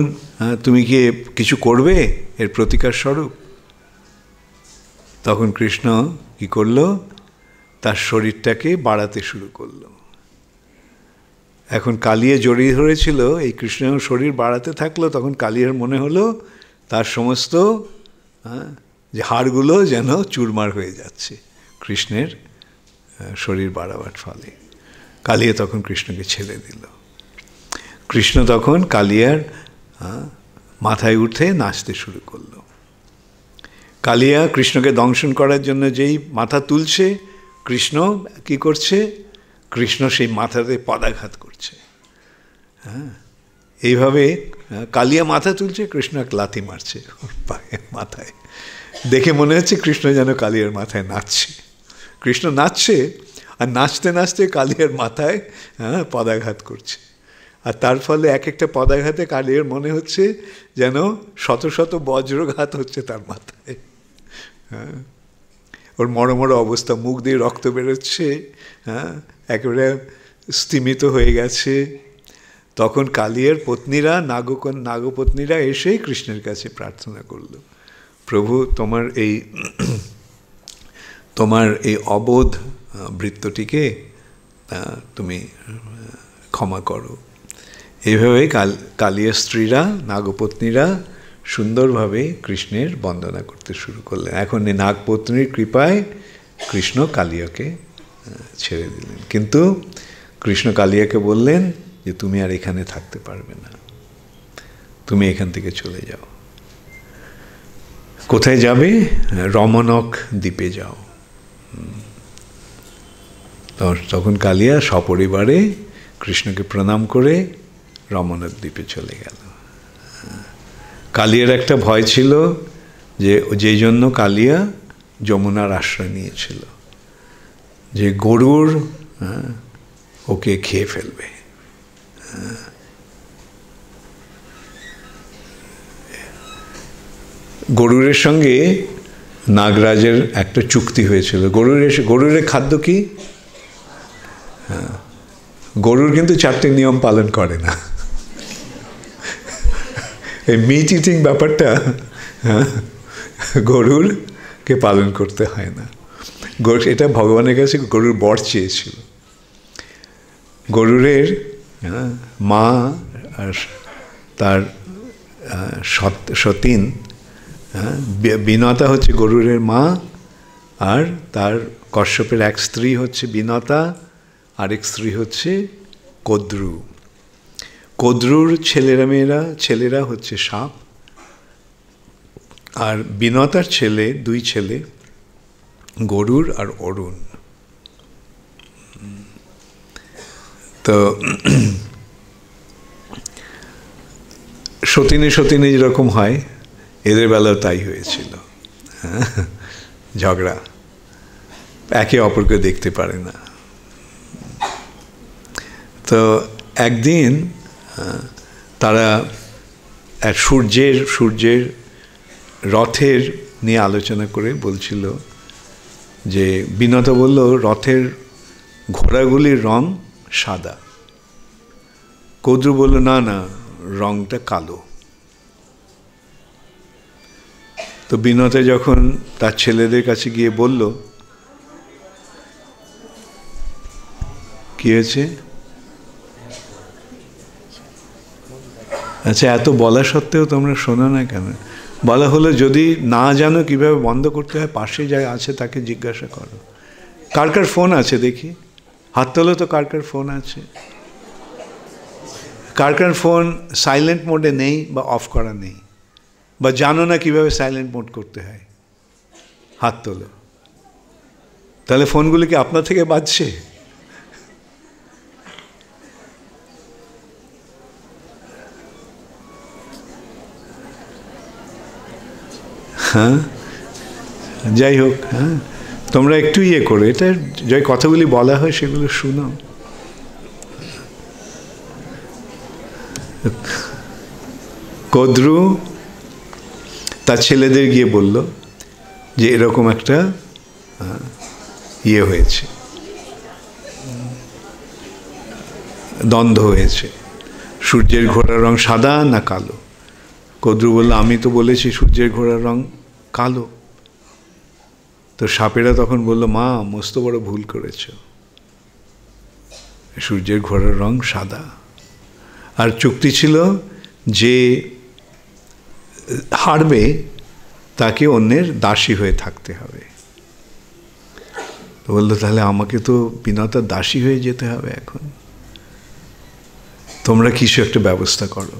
তুমি কি কিছু করবে এর প্রতিকার স্বরূপ? তখন কৃষ্ণ কি করলো? তার শরীরটাকে বাড়াতে শুরু করলো। এখন কালিয়ে জড়িয়ে ধরেছিল, এই কৃষ্ণ শরীর বাড়াতে থাকলো। তখন কালিয়ের মনে হলো তার সমস্ত যে হাড়গুলো যেন চুরমার হয়ে যাচ্ছে কৃষ্ণের শরীর বাড়াবার ফলে। কালিয়া তখন কৃষ্ণকে ছেড়ে দিল। কৃষ্ণ তখন কালিয়ার মাথায় উঠে নাচতে শুরু করল। কালিয়া কৃষ্ণকে দংশন করার জন্য যেই মাথা তুলছে, কৃষ্ণ কি করছে? কৃষ্ণ সেই মাথাতে পদাঘাত করছে। এইভাবে কালিয়া মাথা তুলছে, কৃষ্ণ এক লাথি মারছে ওর পায়ে, মাথায়। দেখে মনে হচ্ছে কৃষ্ণ যেন কালিয়ার মাথায় নাচছে। কৃষ্ণ নাচছে আর নাচতে নাচতে কালিয়ার মাথায় পদাঘাত করছে। আর তার ফলে এক একটা পদাঘাতে কালিয়ার মনে হচ্ছে যেন শত শত বজ্রঘাত হচ্ছে তার মাথায়। ওর মরমর অবস্থা, মুখ দিয়ে রক্ত বেরোচ্ছে, একেবারে স্তিমিত হয়ে গেছে। তখন কালিয়ার পত্নীরা, নাগপত্নীরা এসে কৃষ্ণের কাছে প্রার্থনা করল, প্রভু তোমার এই অবোধ বৃত্তটিকে তুমি ক্ষমা করো। এইভাবে কালিয়া স্ত্রীরা, নাগপত্নীরা সুন্দরভাবে কৃষ্ণের বন্দনা করতে শুরু করলেন। এখন এই নাগপত্নীর কৃপায় কৃষ্ণ কালিয়াকে ছেড়ে দিলেন। কিন্তু কৃষ্ণ কালিয়াকে বললেন যে তুমি আর এখানে থাকতে পারবে না, তুমি এখান থেকে চলে যাও। কোথায় যাবে? রমণক দ্বীপে যাও। তখন কালিয়া সপরিবারে কৃষ্ণকে প্রণাম করে রমণক দ্বীপে চলে গেল। কালিয়ার একটা ভয় ছিল, যে যেই জন্য কালিয়া যমুনার আশ্রয় নিয়েছিল, যে গরুর ওকে খেয়ে ফেলবে। গরুরের সঙ্গে নাগরাজের একটা চুক্তি হয়েছিল। গরুরের খাদ্য কি? গরুর কিন্তু 4টে নিয়ম পালন করে না। এই মিট ইটিং ব্যাপারটা গরুরকে পালন করতে হয় না। এটা ভগবানের কাছে গরুর বর চেয়েছিল। গরুরের মা আর তার সতীন, বিনতা হচ্ছে গরুরের মা, আর তার কশ্যপের এক স্ত্রী হচ্ছে বিনতা, আরেক স্ত্রী হচ্ছে কদ্রু। কদ্রুর ছেলেরা হচ্ছে সাপ, আর বিনতার দুই ছেলে গরুর আর অরুণ। তো সতীনে যেরকম হয়, এদের বেলাও তাই হয়েছিল। ঝগড়া, একে অপরকে দেখতে পারে না। তো একদিন তারা সূর্যের রথের নিয়ে আলোচনা করে বলছিল, যে বিনতা বলল রথের ঘোড়াগুলির রং সাদা। কদ্রু বলল না, রংটা কালো। তো বিনতা যখন তার ছেলেদের কাছে গিয়ে বলল, কি হয়েছে? আচ্ছা, এত বলা সত্ত্বেও তোমরা শোনো না কেন? বলা হলো, যদি না জানো কিভাবে বন্ধ করতে হয়, পাশে যা আছে তাকে জিজ্ঞাসা করো। কার কার ফোন আছে দেখি? হাত তোলো তো, কার কার ফোন আছে? কার কার ফোন সাইলেন্ট মোডে নেই বা অফ করা নেই, বা জানো না কিভাবে সাইলেন্ট মোড করতে হয়? হাত তোলো। তাহলে ফোনগুলি কি আপনার থেকে বাজছে? হ্যাঁ, যাই হোক, তোমরা একটু করো, এটা যে কথাগুলি বলা হয় সেগুলো শুনো। কদ্রু তার ছেলেদের গিয়ে বলল যে এরকম একটা হয়েছে, দ্বন্দ্ব হয়েছে, সূর্যের ঘোড়ার রং সাদা না কালো। কদ্রু বলল, আমি তো বলেছি সূর্যের ঘোড়ার রং কালো। তো সাপেরা তখন বলল, মা মস্ত বড় ভুল করেছ, সূর্যের ঘোড়ার রং সাদা। আর চুক্তি ছিল যে হারবে তাকে অন্যের দাসী হয়ে থাকতে হবে। তো বললো, তাহলে আমাকে তো বিনতার দাসী হয়ে যেতে হবে এখন, তোমরা কিছু একটা ব্যবস্থা করো।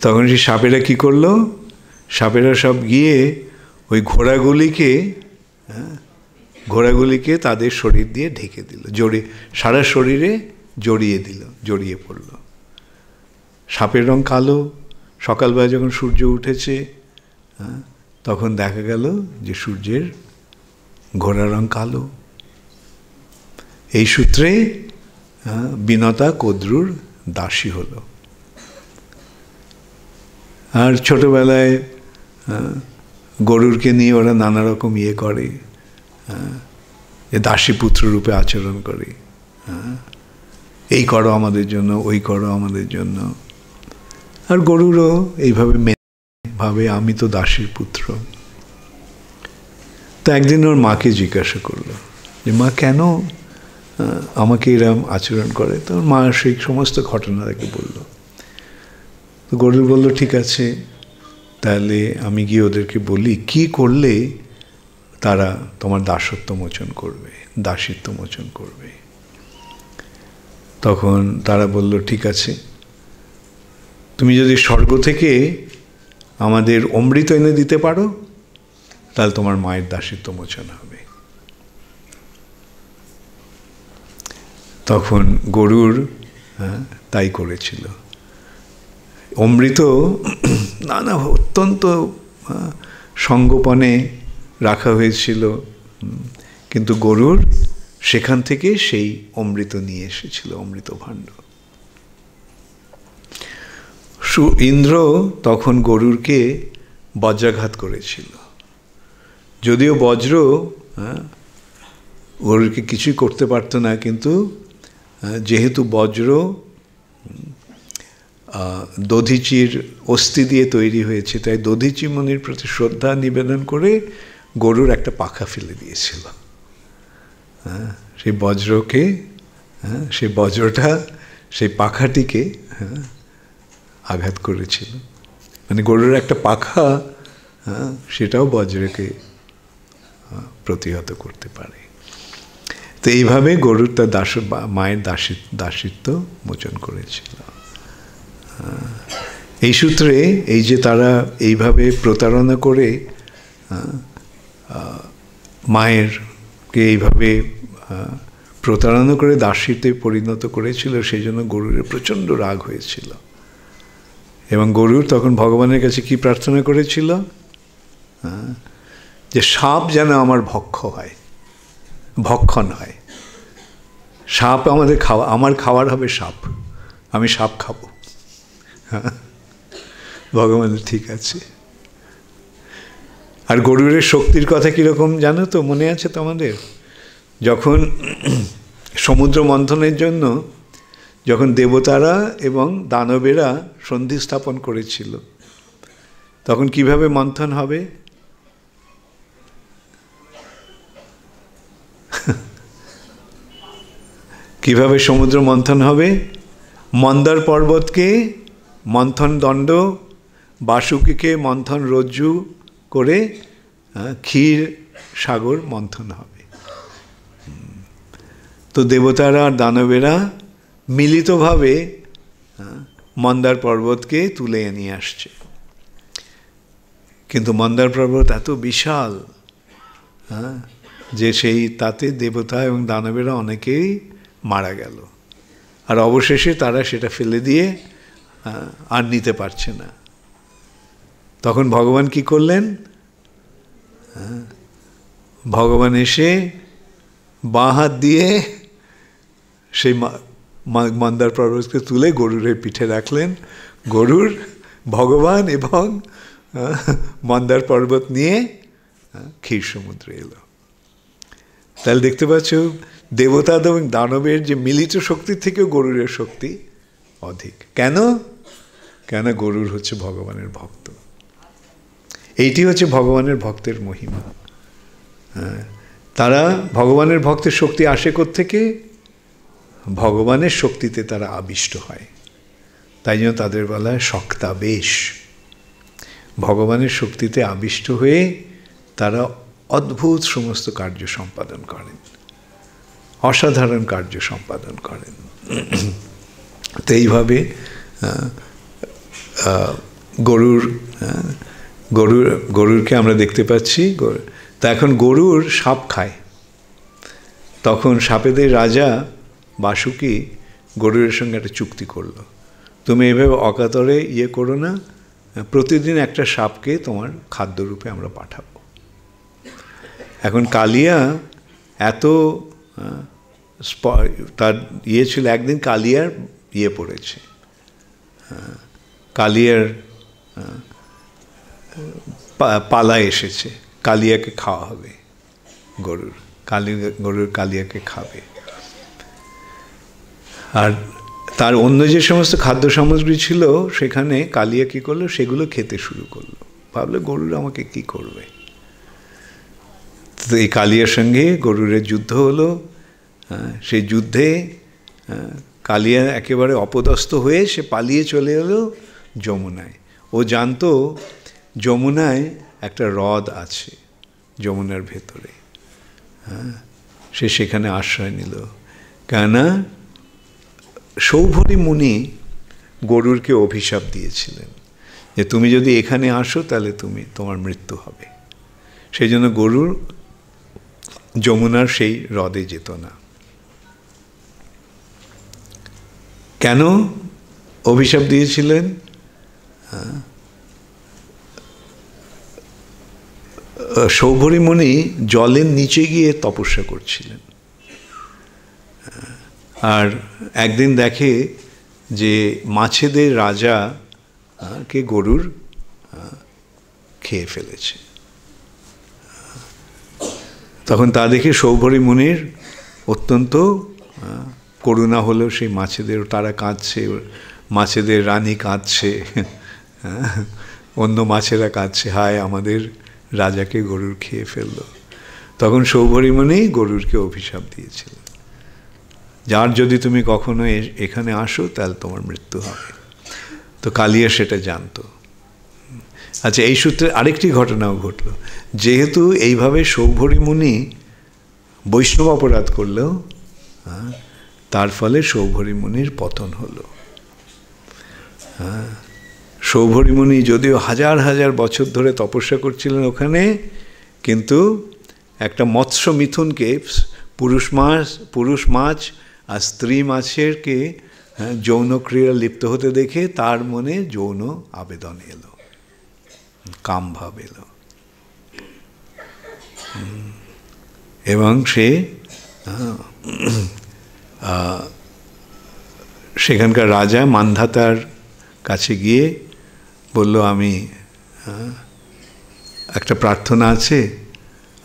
তখন সেই সাপেরা কি করলো? সাপেরা সব গিয়ে ওই ঘোড়াগুলিকে তাদের শরীর দিয়ে ঢেকে দিল, সারা শরীরে জড়িয়ে পড়ল। সাপের রং কালো। সকালবেলা যখন সূর্য উঠেছে, তখন দেখা গেল যে সূর্যের ঘোড়ার রং কালো। এই সূত্রে বিনতা কদ্রুর দাসী হলো। আর ছোটবেলায় গরুরকে নিয়ে ওরা নানা রকম করে, যে দাসীপুত্র রূপে আচরণ করে, এই করো আমাদের জন্য, ওই করো আমাদের জন্য। আর গরুরও এইভাবে ভাবে, আমি তো দাসীর পুত্র। তো একদিন ওর মাকে জিজ্ঞাসা করলো যে, মা কেন আমাকে এরম আচরণ করে? তো ওর মা সেই সমস্ত ঘটনা তাকে বলল। তো গরুর বলল, ঠিক আছে, তাহলে আমি গিয়ে ওদেরকে বলি কি করলে তারা তোমার দাসত্ব মোচন করবে, দাসিত্ব মোচন করবে। তখন তারা বলল, ঠিক আছে, তুমি যদি স্বর্গ থেকে আমাদের অমৃত এনে দিতে পারো তাহলে তোমার মায়ের দাসিত্ব মোচন হবে। তখন গরুর তাই করেছিল। অমৃত নানা অত্যন্ত সঙ্গোপনে রাখা হয়েছিল, কিন্তু গরুর সেখান থেকে সেই অমৃত নিয়ে এসেছিল, অমৃত ভাণ্ড। ইন্দ্র তখন গরুরকে বজ্রাঘাত করেছিল, যদিও বজ্র গরুরকে কিছুই করতে পারত না, কিন্তু যেহেতু বজ্র দধিচির অস্থি দিয়ে তৈরি হয়েছে, তাই দধিচি মুনির প্রতি শ্রদ্ধা নিবেদন করে গরুর একটা পাখা ফেলে দিয়েছিল। সেই বজ্রকে, সেই বজ্রটা সেই পাখাটিকে আঘাত করেছিল। মানে গরুর একটা পাখা, সেটাও বজ্রকে প্রতিহত করতে পারে। তো এইভাবে গরুর তার মায়ের দাসিত্ব মোচন করেছিল। এই সূত্রে এই যে তারা এইভাবে প্রতারণা করে মায়েরকে এইভাবে প্রতারণা করে দাসীতে পরিণত করেছিল, সেই জন্য গরুরের প্রচণ্ড রাগ হয়েছিল। এবং গরুর তখন ভগবানের কাছে কি প্রার্থনা করেছিল? যে সাপ যেন আমার ভক্ষণ হয়। সাপ আমাদের আমার খাওয়ার হবে সাপ, আমি সাপ খাবো। ভগবানের ঠিক আছে। আর গরুরের শক্তির কথা কীরকম জানো তো? মনে আছে তোমাদের? যখন সমুদ্র মন্থনের জন্য যখন দেবতারা এবং দানবেরা সন্ধি স্থাপন করেছিল, তখন কিভাবে মন্থন হবে? কিভাবে সমুদ্র মন্থন হবে? মন্দার পর্বতকে মন্থন দণ্ড, বাসুকীকে মন্থন রজ্জু করে ক্ষীর সাগর মন্থন হবে। তো দেবতারা আর দানবেরা মিলিতভাবে মন্দার পর্বতকে তুলে নিয়ে আসছে, কিন্তু মন্দার পর্বত এত বিশাল যে তাতে দেবতা এবং দানবেরা অনেকেই মারা গেল, আর অবশেষে তারা সেটা ফেলে দিয়ে আর নিতে পারছে না। তখন ভগবান কি করলেন? ভগবান এসে বাঁ হাত দিয়ে সেই মন্দার পর্বতকে তুলে গরুরের পিঠে রাখলেন। গরুর ভগবান এবং মন্দার পর্বত নিয়ে ক্ষীর সমুদ্রে এলো। তাহলে দেখতে পাচ্ছ, দেবতা এবং দানবের যে মিলিত শক্তির থেকেও গরুরের শক্তি অধিক। কেন? কেন? গরুর হচ্ছে ভগবানের ভক্ত। এইটি হচ্ছে ভগবানের ভক্তের মহিমা। তারা ভগবানের ভক্তের শক্তি আসে কোত্থেকে? ভগবানের শক্তিতে তারা আবিষ্ট হয়, তাই জন্য তাদের বলা হয় শক্তাবেশ। ভগবানের শক্তিতে আবিষ্ট হয়ে তারা অদ্ভুত সমস্ত কার্য সম্পাদন করেন, অসাধারণ কার্য সম্পাদন করেন। তো এইভাবে গরুরকে আমরা দেখতে পাচ্ছি। তা এখন গরুর সাপ খায়। তখন সাপেদের রাজা বাসুকি গরুরের সঙ্গে একটা চুক্তি করলো, তুমি এভাবে অকাতরে করো না, প্রতিদিন একটা সাপকে তোমার খাদ্যরূপে আমরা পাঠাবো। এখন কালিয়া এত তার ছিল, একদিন কালিয়ার পড়েছে, কালিয়ার পালা এসেছে, কালিয়াকে খাওয়া হবে। গরুর কালিয়াকে খাবে। আর তার অন্য যে সমস্ত খাদ্য সামগ্রী ছিল সেখানে কালিয়া কী করলো? সেগুলো খেতে শুরু করলো। ভাবলো গরুর আমাকে কি করবে। তো এই কালিয়ার সঙ্গে গরুরের যুদ্ধ হলো। সেই যুদ্ধে কালিয়া একেবারে অপদস্থ হয়ে সে পালিয়ে চলে এলো যমুনায়। ও জানতো যমুনায় একটা হ্রদ আছে যমুনার ভেতরে। সে সেখানে আশ্রয় নিল, কেননা সৌভরী মুনি গরুরকে অভিশাপ দিয়েছিলেন যে তুমি যদি এখানে আসো তাহলে তোমার মৃত্যু হবে। সেই জন্য গরুর যমুনার সেই হ্রদে যেত না। কেন অভিশাপ দিয়েছিলেন? সৌভরী মুনি জলের নিচে গিয়ে তপস্যা করছিলেন, আর একদিন দেখে যে মাছেদের রাজা কে গরুর খেয়ে ফেলেছে। তখন তা দেখে সৌভরী মুনির অত্যন্ত করুণা হলো সেই মাছেদের, তারা কাঁদছে, মাছেদের রানী কাঁদছে, অন্য মাছেরা কাঁদছে, হায় আমাদের রাজাকে গরুর খেয়ে ফেলল। তখন সৌভরী মুনি গরুরকে অভিশাপ দিয়েছিলেন, যার যদি তুমি কখনো এখানে আসো তাহলে তোমার মৃত্যু হবে। তো কালিয়া সেটা জানতো। আচ্ছা, এই সূত্রে আরেকটি ঘটনাও ঘটল। যেহেতু এইভাবে সৌভরী মুনি বৈষ্ণব অপরাধ করলেও তার ফলে সৌভরী মুনির পতন হলো। সৌভরী মুনি যদিও হাজার হাজার বছর ধরে তপস্যা করছিলেন ওখানে, কিন্তু একটা মৎস্য মিথুনকে, পুরুষ মাছ আর স্ত্রী মাছেরকে যৌন ক্রিয়া লিপ্ত হতে দেখে তার মনে যৌন আবেদন এলো, কামভাব এলো, এবং সে সেখানকার রাজা মান্ধাতার কাছে গিয়ে বলল, আমি একটা প্রার্থনা আছে,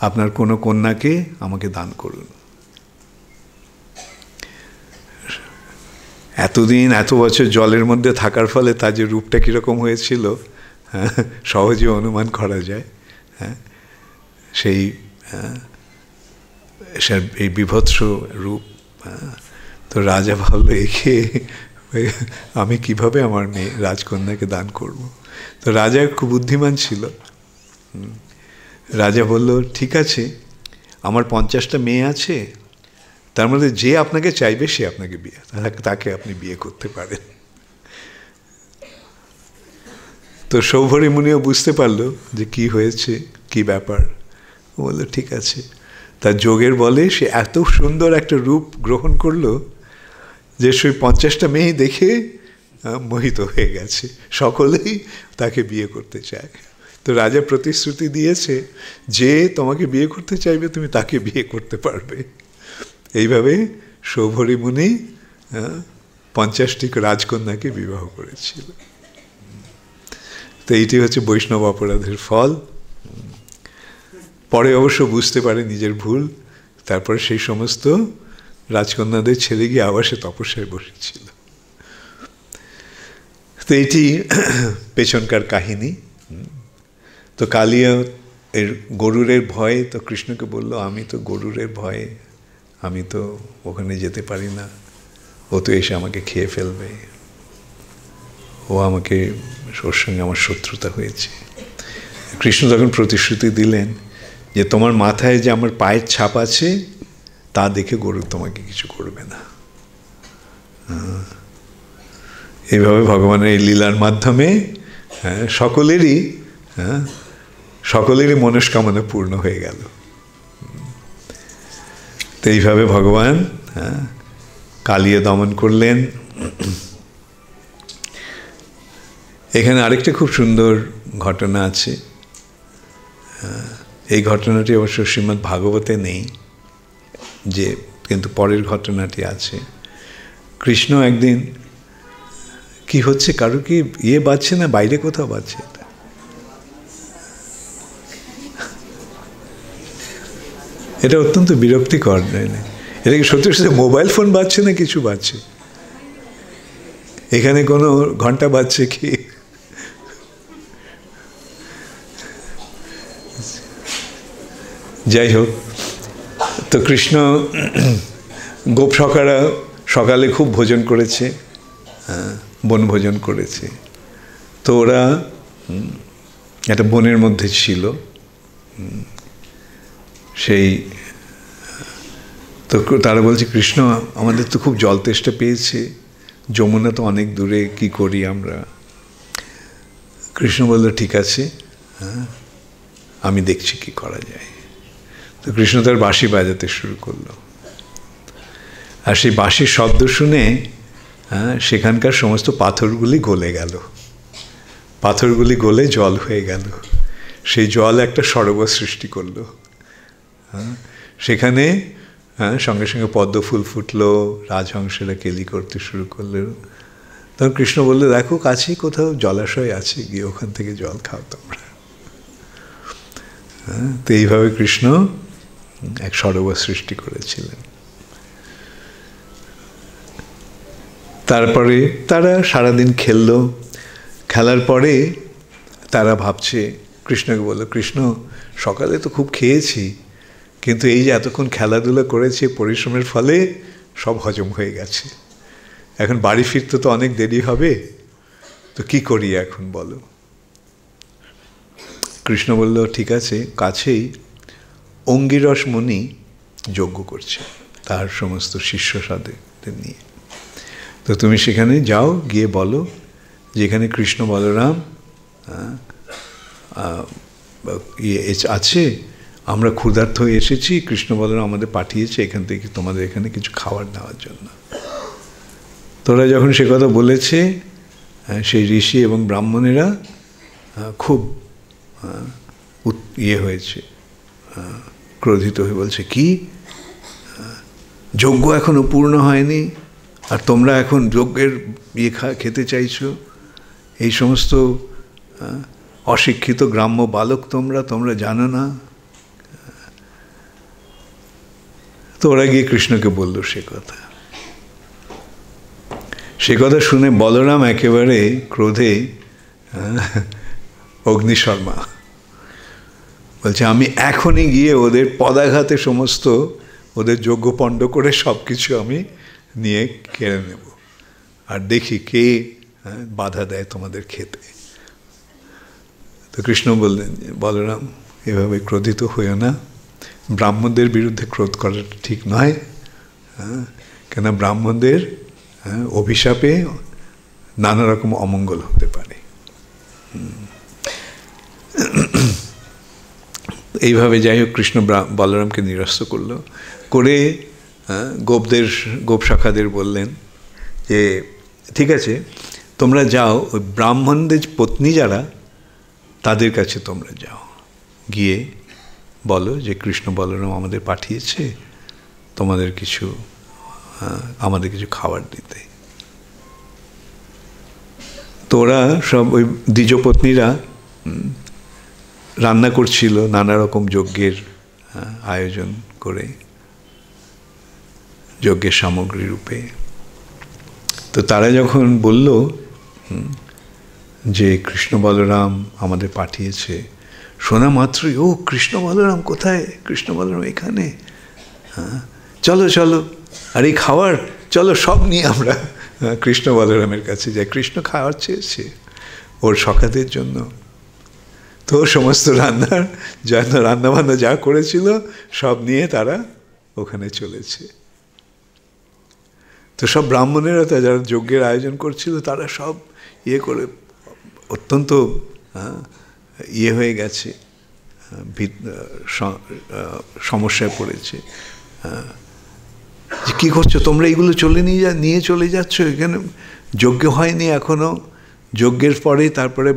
আপনার কোনো কন্যাকে আমাকে দান করুন। এতদিন এত বছর জলের মধ্যে থাকার ফলে তার যে রূপটা কীরকম হয়েছিল সহজে অনুমান করা যায়। সেই এই বিভৎস রূপ। তো রাজা ভাবলো, একে আমি কিভাবে আমার মেয়ে রাজকন্যাকে দান করব। তো রাজা খুব বুদ্ধিমান ছিল। রাজা বলল, ঠিক আছে, আমার 50টা মেয়ে আছে, তার মধ্যে যে আপনাকে চাইবে সে আপনাকে তাকে আপনি বিয়ে করতে পারেন। তো সৌভরী মুনিও বুঝতে পারলো যে কি হয়েছে, কি ব্যাপার। ও বললো, ঠিক আছে। তার যোগের বলে সে এত সুন্দর একটা রূপ গ্রহণ করলো যে সেই 50টা মেয়ে দেখে মোহিত হয়ে গেছে, সকলেই তাকে বিয়ে করতে চায়। তো রাজা প্রতিশ্রুতি দিয়েছে, যে তোমাকে বিয়ে করতে চাইবে তুমি তাকে বিয়ে করতে পারবে। এইভাবে সৌভরী মুনি 50টি রাজকন্যাকে বিবাহ করেছিল। তো এইটি হচ্ছে বৈষ্ণব অপরাধের ফল। পরে অবশ্য বুঝতে পারে নিজের ভুল, তারপরে সেই সমস্ত রাজকন্যাদের ছেড়ে গিয়ে আবার সে তপস্যায় বসেছিল। তো এটি পেছনকার কাহিনী। তো কালিয়া এর গরুরের ভয়ে তো কৃষ্ণকে বলল, আমি তো গরুরের ভয়ে আমি তো ওখানে যেতে পারি না, ও তো এসে আমাকে খেয়ে ফেলবে, ও আমাকে, ওর সঙ্গে আমার শত্রুতা হয়েছে। কৃষ্ণ তখন প্রতিশ্রুতি দিলেন যে তোমার মাথায় যে আমার পায়ের ছাপ আছে তা দেখে গরু তোমাকে কিছু করবে না। এইভাবে ভগবানের এই লীলার মাধ্যমে সকলেরই মনস্কামনা পূর্ণ হয়ে গেল। তো এইভাবে ভগবান কালিয়া দমন করলেন। এখানে আরেকটা খুব সুন্দর ঘটনা আছে। এই ঘটনাটি অবশ্য শ্রীমদ্ ভাগবতে নেই, যে কিন্তু পরের ঘটনাটি আছে। কৃষ্ণ একদিন, কি হচ্ছে, কারো কি বাজছে না, বাইরে কোথাও বাজছে? এটা অত্যন্ত বিরক্তিকর, এটা কি সত্যি সত্যি মোবাইল ফোন বাজছে না কিছু বাজছে? এখানে কোনো ঘন্টা বাজছে কি? যাই হোক, তো কৃষ্ণ গোপসখারা সকালে খুব ভোজন করেছে, বনভোজন করেছে। তো ওরা একটা বনের মধ্যে ছিল। সেই তো তারা বলছে, কৃষ্ণ আমাদের তো খুব জল তেষ্টা পেয়েছে, যমুনা তো অনেক দূরে, কি করি আমরা? কৃষ্ণ বলল, ঠিক আছে, আমি দেখছি কি করা যায়। তো কৃষ্ণ তার বাঁশি বাজাতে শুরু করলো, আর সেই বাঁশির শব্দ শুনে সেখানকার সমস্ত পাথরগুলি গলে গেল, পাথরগুলি গলে জল হয়ে গেল। সেই জল একটা সরোবর সৃষ্টি করলো। সেখানে সঙ্গে সঙ্গে পদ্ম ফুল ফুটলো, রাজহংসেরা কেলি করতে শুরু করলো। তখন কৃষ্ণ বললো, দেখো কাছেই কোথাও জলাশয় আছে, গিয়ে ওখান থেকে জল খাও তোমরা। তো এইভাবে কৃষ্ণ এক সরোবর সৃষ্টি করেছিলেন। তারপরে তারা সারাদিন খেললো। খেলার পরে তারা ভাবছে, কৃষ্ণকে বললো, কৃষ্ণ সকালে তো খুব খেয়েছি, কিন্তু এই যে এতক্ষণ খেলাধুলা করেছি পরিশ্রমের ফলে সব হজম হয়ে গেছে, এখন বাড়ি ফিরতে তো অনেক দেরি হবে, তো কি করি এখন বলো। কৃষ্ণ বলল, ঠিক আছে, কাছেই অঙ্গিরস মুনি যজ্ঞ করছে তার সমস্ত শিষ্য সাধকদের নিয়ে, তো তুমি সেখানে যাও, গিয়ে বলো যেখানে কৃষ্ণ বলরাম আছে, আমরা ক্ষুধার্ত হয়ে এসেছি, কৃষ্ণ বলরাম আমাদের পাঠিয়েছে এখান থেকে তোমাদের এখানে কিছু খাবার নেওয়ার জন্য। তোরা যখন সে কথা বলেছে, সেই ঋষি এবং ব্রাহ্মণেরা খুব হয়েছে, ক্রোধিত হয়ে বলছে, কি যজ্ঞ এখনো পূর্ণ হয়নি আর তোমরা এখন যজ্ঞের খেতে চাইছো? এই সমস্ত অশিক্ষিত গ্রাম্য বালক তোমরা জানো না। তো ওরা গিয়ে কৃষ্ণকে বলল সে কথা শুনে বলরাম একেবারে ক্রোধে অগ্নিশর্মা, বলছে, আমি এখনই গিয়ে ওদের পদাঘাতে সমস্ত ওদের যজ্ঞ পণ্ড করে সব কিছু আমি নিয়ে কেড়ে নেব, আর দেখি কে বাধা দেয় তোমাদের খেতে। তো কৃষ্ণ বললেন, বলরাম এভাবে ক্রোধিত হইও না, ব্রাহ্মণদের বিরুদ্ধে ক্রোধ করাটা ঠিক নয়, কেন ব্রাহ্মণদের অভিশাপে নানা রকম অমঙ্গল হতে পারে। এইভাবে যাই হোক কৃষ্ণ বলরামকে নিরস্ত করলো, করে গোপ শাখাদের বললেন যে ঠিক আছে, তোমরা যাও, ওই ব্রাহ্মণদের পত্নী যারা তাদের কাছে তোমরা যাও, গিয়ে বলো যে কৃষ্ণ বলরাম আমাদের পাঠিয়েছে তোমাদের কিছু আমাদের কিছু খাবার দিতে। তো ওরা সব ওই দ্বিজপত্নীরা রান্না করছিল নানা রকম যজ্ঞের আয়োজন করে, যজ্ঞের সামগ্রী রূপে। তো তারা যখন বলল যে কৃষ্ণ বলরাম আমাদের পাঠিয়েছে, শোনা মাত্রই, ও কৃষ্ণ বলরাম কোথায়, কৃষ্ণ বলরাম এখানে, চলো চলো, আর এই খাবার চলো সব নিয়ে আমরা কৃষ্ণ বলরামের কাছে যাই, কৃষ্ণ খাওয়ার চেয়েছে ওর সখাদের জন্য। তো সমস্ত রান্নাবান্না যা করেছিল সব নিয়ে তারা ওখানে চলেছে। তো সব ব্রাহ্মণেরা তো যারা যজ্ঞের আয়োজন করছিল তারা সব করে অত্যন্ত হয়ে গেছে, সমস্যায় পড়েছে, যে কী করছো তোমরা, এইগুলো নিয়ে চলে যাচ্ছ, এখানে যজ্ঞ হয়নি এখনো, যজ্ঞের পরে তারপরে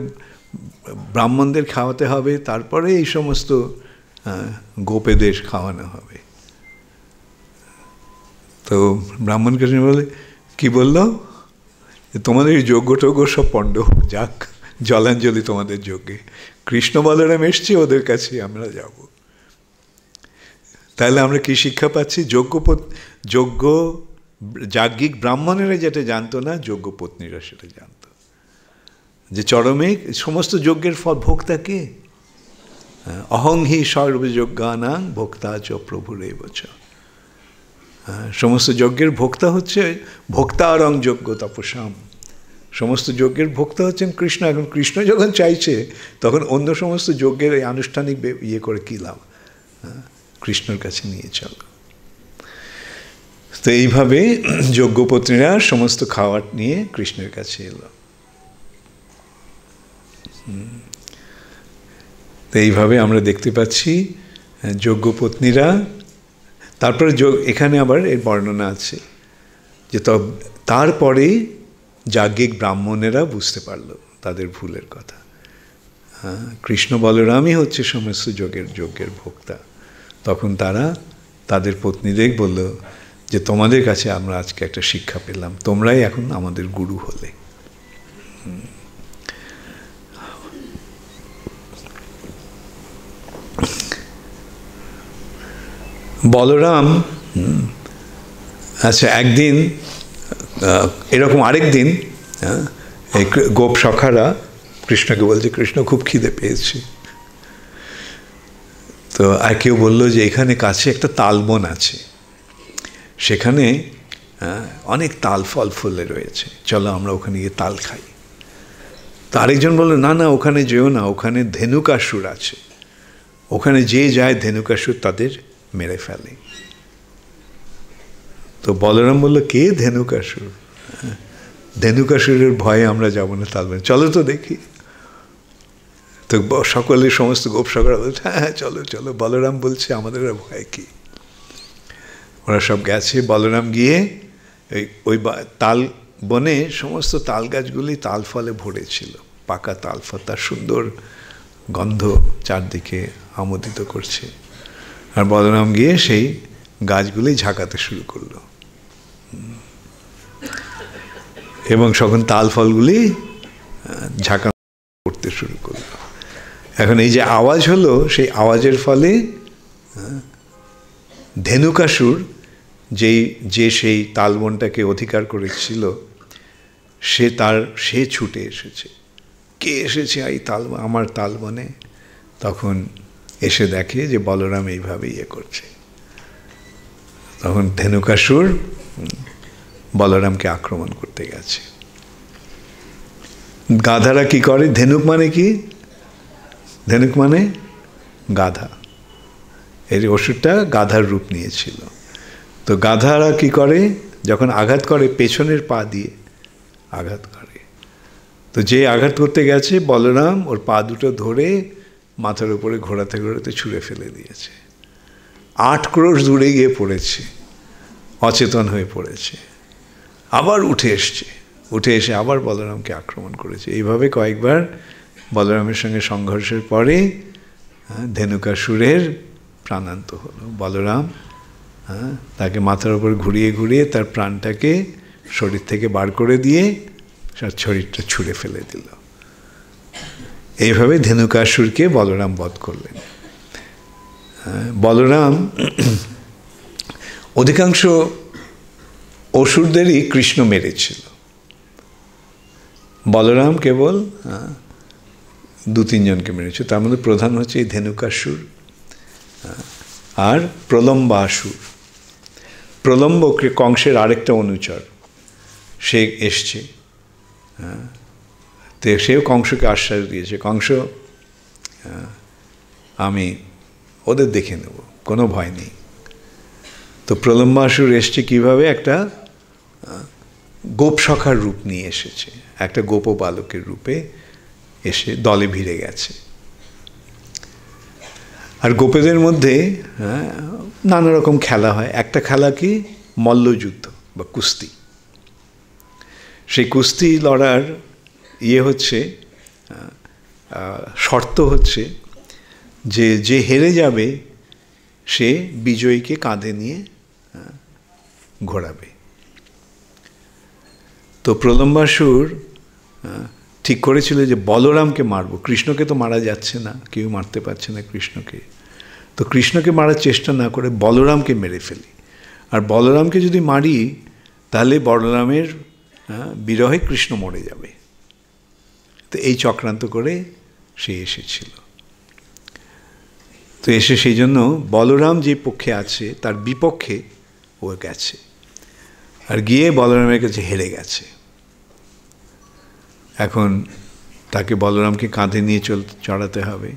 ব্রাহ্মণদের খাওয়াতে হবে, তারপরে এই সমস্ত গোপেদের খাওয়ানো হবে। তো ব্রাহ্মণ কৃষ্ণ বলে, কি বললো, তোমাদের এই যজ্ঞ টজ্ঞ সব পণ্ড হোক, যাক জলাঞ্জলি তোমাদের যজ্ঞে, কৃষ্ণ বলরাম এসছে, ওদের কাছে আমরা যাব। তাহলে আমরা কি শিক্ষা পাচ্ছি, যোগ্য যাজ্ঞিক ব্রাহ্মণেরা যেটা জানতো না, যোগ্য পত্নীরা সেটা জানতো, যে চরমে সমস্ত যজ্ঞের ফল ভোক্তা কে, অহং হি সর্বযজ্ঞানাং ভোক্তা চ প্রভুরেব চ। সমস্ত যজ্ঞের ভোক্তা হচ্ছে ভোক্তা অরং যজ্ঞ তপসাম, সমস্ত যজ্ঞের ভোক্তা হচ্ছেন কৃষ্ণ। এখন কৃষ্ণ যখন চাইছে তখন অন্য সমস্ত যজ্ঞের এই আনুষ্ঠানিক করে কী লাভ, কৃষ্ণর কাছে নিয়ে চল। তো এইভাবে যজ্ঞপত্নীরা সমস্ত খাবার নিয়ে কৃষ্ণের কাছে এলো। তো এইভাবে আমরা দেখতে পাচ্ছি যজ্ঞপত্নীরা, তারপরে এখানে আবার এর বর্ণনা আছে যে তারপরে যাজ্ঞিক ব্রাহ্মণেরা বুঝতে পারল তাদের ভুলের কথা। কৃষ্ণ বলরামই হচ্ছে সমস্ত যজ্ঞের ভোক্তা। তখন তারা তাদের পত্নীদের বলল যে তোমাদের কাছে আমরা আজকে একটা শিক্ষা পেলাম, তোমরাই এখন আমাদের গুরু হলে। বলরাম আচ্ছা একদিন এরকম আরেক দিন এই গোপ সখারা কৃষ্ণকে বলছে কৃষ্ণ খুব খিদে পেয়েছে। তো আর কেউ বললো যে এখানে কাছে একটা তালবন আছে, সেখানে অনেক তাল ফল ফুলে রয়েছে, চলো আমরা ওখানে গিয়ে তাল খাই। তো আরেকজন বললো না না ওখানে যেও না, ওখানে ধেনুকাসুর আছে, ওখানে যে যায় ধেনুকাসুর তাদের মেরে ফেলে। তো বলরাম বলল কে ধেনুকাসুর? ধেনুকাসুরের ভয়ে আমরা যাবো না তালবন, চলো তো দেখি। তো সকলের সমস্ত গোপসকরা বলছে হ্যাঁ চলো চলো। বলরাম বলছে আমাদের ভয় কি? ওরা সব গেছে। বলরাম গিয়ে ওই তাল বনে সমস্ত তাল গাছগুলি তাল ফলে ভরেছিল, পাকা তাল ফল, তার সুন্দর গন্ধ চারদিকে আমোদিত করছে। আর বলরাম গিয়ে সেই গাছগুলি ঝাঁকাতে শুরু করলো এবং তখন তাল ফলগুলি ঝাঁকা করতে শুরু করলো। এখন এই যে আওয়াজ হলো, সেই আওয়াজের ফলে ধেনুকাসুর যে সেই তালবনটাকে অধিকার করেছিল সে ছুটে এসেছে। কে এসেছে এই আমার তালবনে? তখন এসে দেখে যে বলরাম এইভাবে ইয়ে করছে। তখন ধেনুকাসুর বলরামকে আক্রমণ করতে গেছে। গাধারা কি করে? ধেনুক মানে কি? ধেনুক মানে গাধা। এর অসুরটা গাধার রূপ নিয়েছিল। তো গাধারা কি করে? যখন আঘাত করে পেছনের পা দিয়ে আঘাত করে। তো যে আঘাত করতে গেছে বলরাম ওর পা দুটো ধরে মাথার উপরে ঘোরাতে ঘোরাতে ছুঁড়ে ফেলে দিয়েছে। 8 ক্রোশ দূরে গিয়ে পড়েছে, অচেতন হয়ে পড়েছে। আবার উঠে এসে আবার বলরামকে আক্রমণ করেছে। এইভাবে কয়েকবার বলরামের সঙ্গে সংঘর্ষের পরে ধেনুকাসুরের প্রাণান্ত হলো। বলরাম তাকে মাথার উপর ঘুরিয়ে ঘুরিয়ে তার প্রাণটাকে শরীর থেকে বার করে দিয়ে তার শরীরটা ছুঁড়ে ফেলে দিল। এইভাবে ধেনুকাসুরকে বলরাম বধ করলেন। বলরাম অধিকাংশ অসুরদেরই কৃষ্ণ মেরেছিল, বলরাম কেবল 2-3 জনকে মেরেছে। তার মধ্যে প্রধান হচ্ছে এই ধেনুকাসুর আর প্রলম্বাসুর। প্রলম্ব কংসের আরেকটা অনুচর, সে এসছে। তো সেও কংসকে আশ্বাস দিয়েছে, কংস আমি ওদের দেখে নেব, কোনো ভয় নেই। তো প্রলম্বাসুর এসছে কীভাবে? একটা গোপসখার রূপ নিয়ে এসেছে, একটা গোপ বালকের রূপে এসে দলে ভিড়ে গেছে। আর গোপেদের মধ্যে নানা রকম খেলা হয়। একটা খেলা কি? মল্লযুদ্ধ বা কুস্তি। সেই কুস্তি লড়ার হচ্ছে শর্ত হচ্ছে যে হেরে যাবে সে বিজয়ীকে কাঁধে নিয়ে ঘোরাবে। তো প্রলম্বাসুর ঠিক করেছিল যে বলরামকে মারবো, কৃষ্ণকে তো মারা যাচ্ছে না, কেউ মারতে পারছে না কৃষ্ণকে। তো কৃষ্ণকে মারার চেষ্টা না করে বলরামকে মেরে ফেলি। আর বলরামকে যদি মারি তাহলে বলরামের বিরহে কৃষ্ণ মরে যাবে। তো এই চক্রান্ত করে সে এসেছিল। তো এসে সেই জন্য বলরাম যে পক্ষে আছে তার বিপক্ষে ও গেছে, আর গিয়ে বলরামের কাছে হেরে গেছে। এখন তাকে বলরামকে কাঁধে নিয়ে চড়াতে হবে।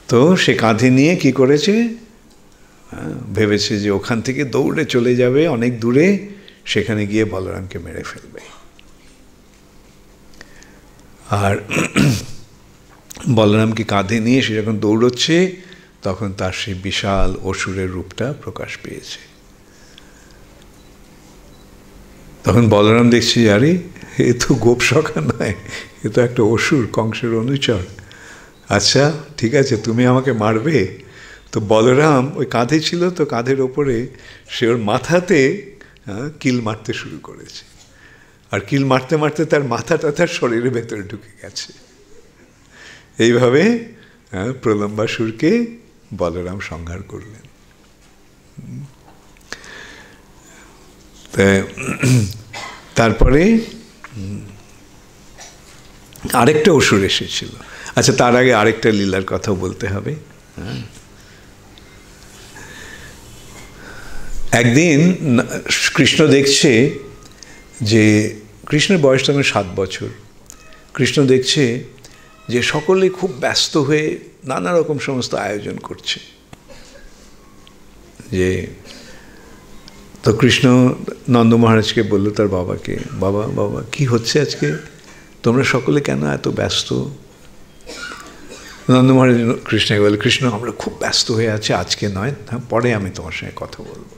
তো সে কাঁধে নিয়ে কি করেছে? ভেবেছে যে ওখান থেকে দৌড়ে চলে যাবে অনেক দূরে, সেখানে গিয়ে বলরামকে মেরে ফেলবে। আর বলরামকে কাঁধে নিয়ে সে যখন দৌড়চ্ছে তখন তার সেই বিশাল অসুরের রূপটা প্রকাশ পেয়েছে। তখন বলরাম দেখছি, আরে এ তো গোপসখা নয়, এ তো একটা অসুর, কংসের অনুচর। আচ্ছা ঠিক আছে, তুমি আমাকে মারবে? তো বলরাম ওই কাঁধে ছিল, তো কাঁধের ওপরে সে ওর মাথাতে কিল মারতে শুরু করেছে। আর কিল মারতে মারতে তার মাথাটা তার শরীরের ভেতরে ঢুকে গেছে। এইভাবে প্রলম্বাসুরকে বলরাম সংহার করলেন। তারপরে আরেকটা অসুর এসেছিল। আচ্ছা, তার আগে আরেকটা লীলার কথা বলতে হবে। একদিন কৃষ্ণ দেখছে যে, কৃষ্ণের বয়স তখন 7 বছর। কৃষ্ণ দেখছে যে সকলে খুব ব্যস্ত হয়ে নানা রকম সমস্ত আয়োজন করছে। যে তো কৃষ্ণ নন্দ মহারাজকে বলল তার বাবাকে, বাবা বাবা কি হচ্ছে আজকে, তোমরা সকলে কেন এত ব্যস্ত? নন্দ মহারাজ কৃষ্ণকে বলে, কৃষ্ণ আমরা খুব ব্যস্ত হয়ে আছি, আজকে নয়, পরে আমি তোমার সঙ্গে কথা বলবো।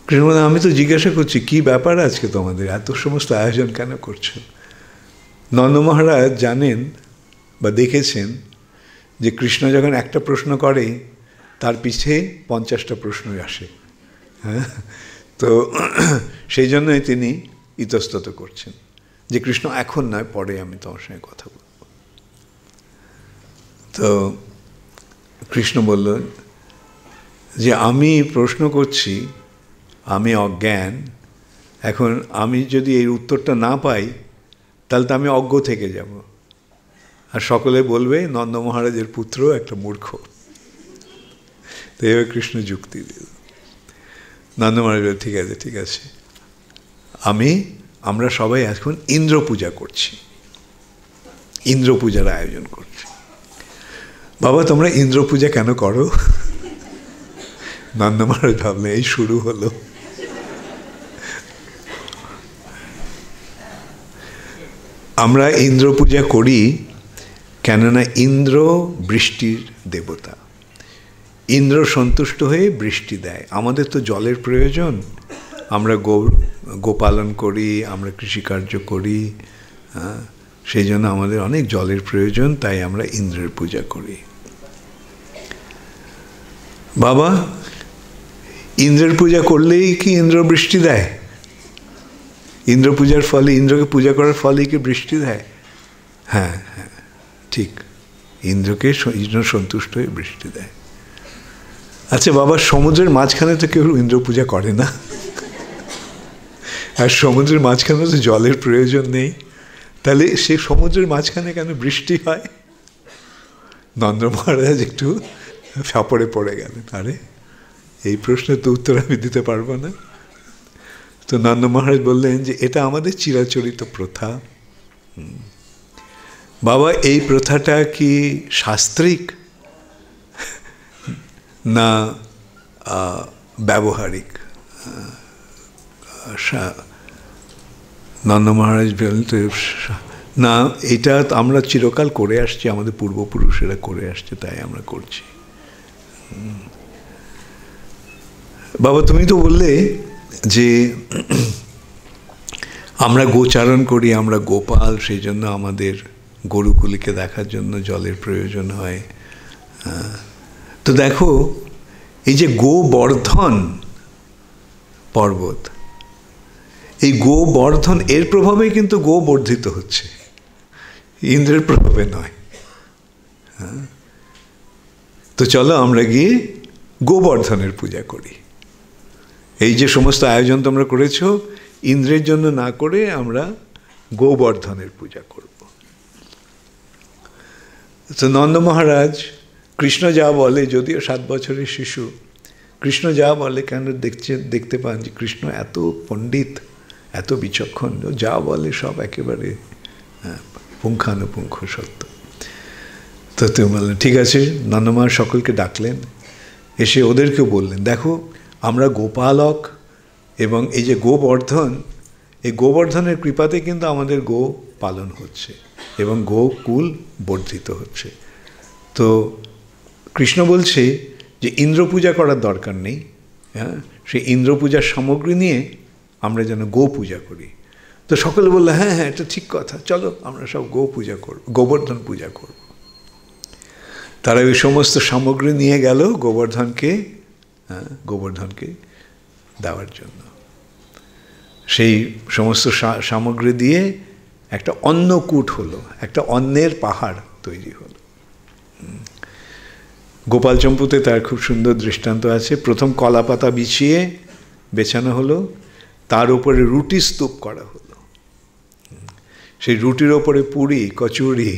কৃষ্ণ বলে, আমি তো জিজ্ঞাসা করছি কি ব্যাপার আজকে তোমাদের, এত সমস্ত আয়োজন কেন করছো? নন্দ মহারাজ জানেন বা দেখেছেন যে কৃষ্ণ যখন একটা প্রশ্ন করে তার পিছে 50টা প্রশ্নই আসে। হ্যাঁ, তো সেই জন্যই তিনি ইতস্তত করছেন যে কৃষ্ণ এখন নয়, পরে আমি তোমার সঙ্গে কথা বলব। তো কৃষ্ণ বলল যে আমি প্রশ্ন করছি, আমি অজ্ঞান, এখন আমি যদি এই উত্তরটা না পাই তাহলে তো আমি অজ্ঞ থেকে যাব, আর সকলে বলবে নন্দ মহারাজের পুত্র একটা মূর্খ। তো এভাবে কৃষ্ণ যুক্তি দিল। নন্দ মহারাজ বলে, ঠিক আছে ঠিক আছে, আমরা সবাই এখন ইন্দ্র পূজা করছি, ইন্দ্র পূজার আয়োজন করছি। বাবা তোমরা ইন্দ্র পূজা কেন করো? নন্দ মহারাজ ভাবলেন এই শুরু হলো। আমরা ইন্দ্র পূজা করি কেননা ইন্দ্র বৃষ্টির দেবতা, ইন্দ্র সন্তুষ্ট হয়ে বৃষ্টি দেয়। আমাদের তো জলের প্রয়োজন, আমরা গোপালন করি, আমরা কৃষিকার্য করি, সেই জন্য আমাদের অনেক জলের প্রয়োজন, তাই আমরা ইন্দ্রের পূজা করি। বাবা ইন্দ্রের পূজা করলেই কি ইন্দ্র বৃষ্টি দেয়? ইন্দ্র পূজার ফলে, ইন্দ্রকে পূজা করার ফলেই কি বৃষ্টি দেয়? হ্যাঁ হ্যাঁ ঠিক, ইন্দ্রকে ইন্দ্র সন্তুষ্ট হয়ে বৃষ্টি দেয়। আচ্ছা বাবা, সমুদ্রের মাঝখানে তো কেউ ইন্দ্র পূজা করে না, আর সমুদ্রের মাঝখানে তো জলের প্রয়োজন নেই, তাহলে সে সমুদ্রের মাঝখানে কেন বৃষ্টি হয়? নন্দ মহারাজ একটু ফাপড়ে পড়ে গেলেন, আরে এই প্রশ্নের তো উত্তর আমি দিতে পারবো না। তো নন্দ মহারাজ বললেন যে এটা আমাদের চিরাচরিত প্রথা। বাবা এই প্রথাটা কি শাস্ত্রিক না ব্যবহারিক? নন্দ মহারাজ বলতে, না এটা আমরা চিরকাল করে আসছি, আমাদের পূর্বপুরুষেরা করে আসছে, তাই আমরা করছি। বাবা তুমি তো বললে যে আমরা গোচারণ করি, আমরা গোপাল, সেই জন্য আমাদের গরুগুলিকে দেখার জন্য জলের প্রয়োজন হয়। তো দেখো এই যে গোবর্ধন পর্বত, এই গোবর্ধন এর প্রভাবেই কিন্তু গো বর্ধিত হচ্ছে, ইন্দ্রের প্রভাবে নয়। তো চলো আমরা গিয়ে গোবর্ধনের পূজা করি। এই যে সমস্ত আয়োজন তোমরা করেছ, ইন্দ্রের জন্য না করে আমরা গোবর্ধনের পূজা করব। তো নন্দ মহারাজ কৃষ্ণ যা বলে, যদিও 7 বছরের শিশু, কৃষ্ণ যা বলে কেন দেখতে পান যে কৃষ্ণ এত পণ্ডিত, এত বিচক্ষণ, যা বলে সব একেবারে পুঙ্খানুপুঙ্খ সত্য। তো তুমি বললেন ঠিক আছে। নন্দ মহারাজ সকলকে ডাকলেন, এসে ওদেরকেও বললেন দেখো আমরা গোপালক, এবং এই যে গোবর্ধন, এই গোবর্ধনের কৃপাতে কিন্তু আমাদের গো পালন হচ্ছে। এবং গোকুল বর্ধিত হচ্ছে। তো কৃষ্ণ বলছে যে ইন্দ্র পূজা করার দরকার নেই, হ্যাঁ, সেই ইন্দ্র পূজার সামগ্রী নিয়ে আমরা যেন গো পূজা করি। তো সকলে বললো হ্যাঁ হ্যাঁ এটা ঠিক কথা, চলো আমরা সব গো পূজা করব, গোবর্ধন পূজা করব। তারা ওই সমস্ত সামগ্রী নিয়ে গেল গোবর্ধনকে দেওয়ার জন্য। সেই সমস্ত সামগ্রী দিয়ে একটা অন্নকূট হলো, একটা অন্নের পাহাড় তৈরি হলো। গোপাল চম্পুতে তার খুব সুন্দর দৃষ্টান্ত আছে। প্রথম কলা পাতা বেছানো হলো, তার উপরে রুটি স্তূপ করা হলো, সেই রুটির ওপরে পুরি, কচুরি,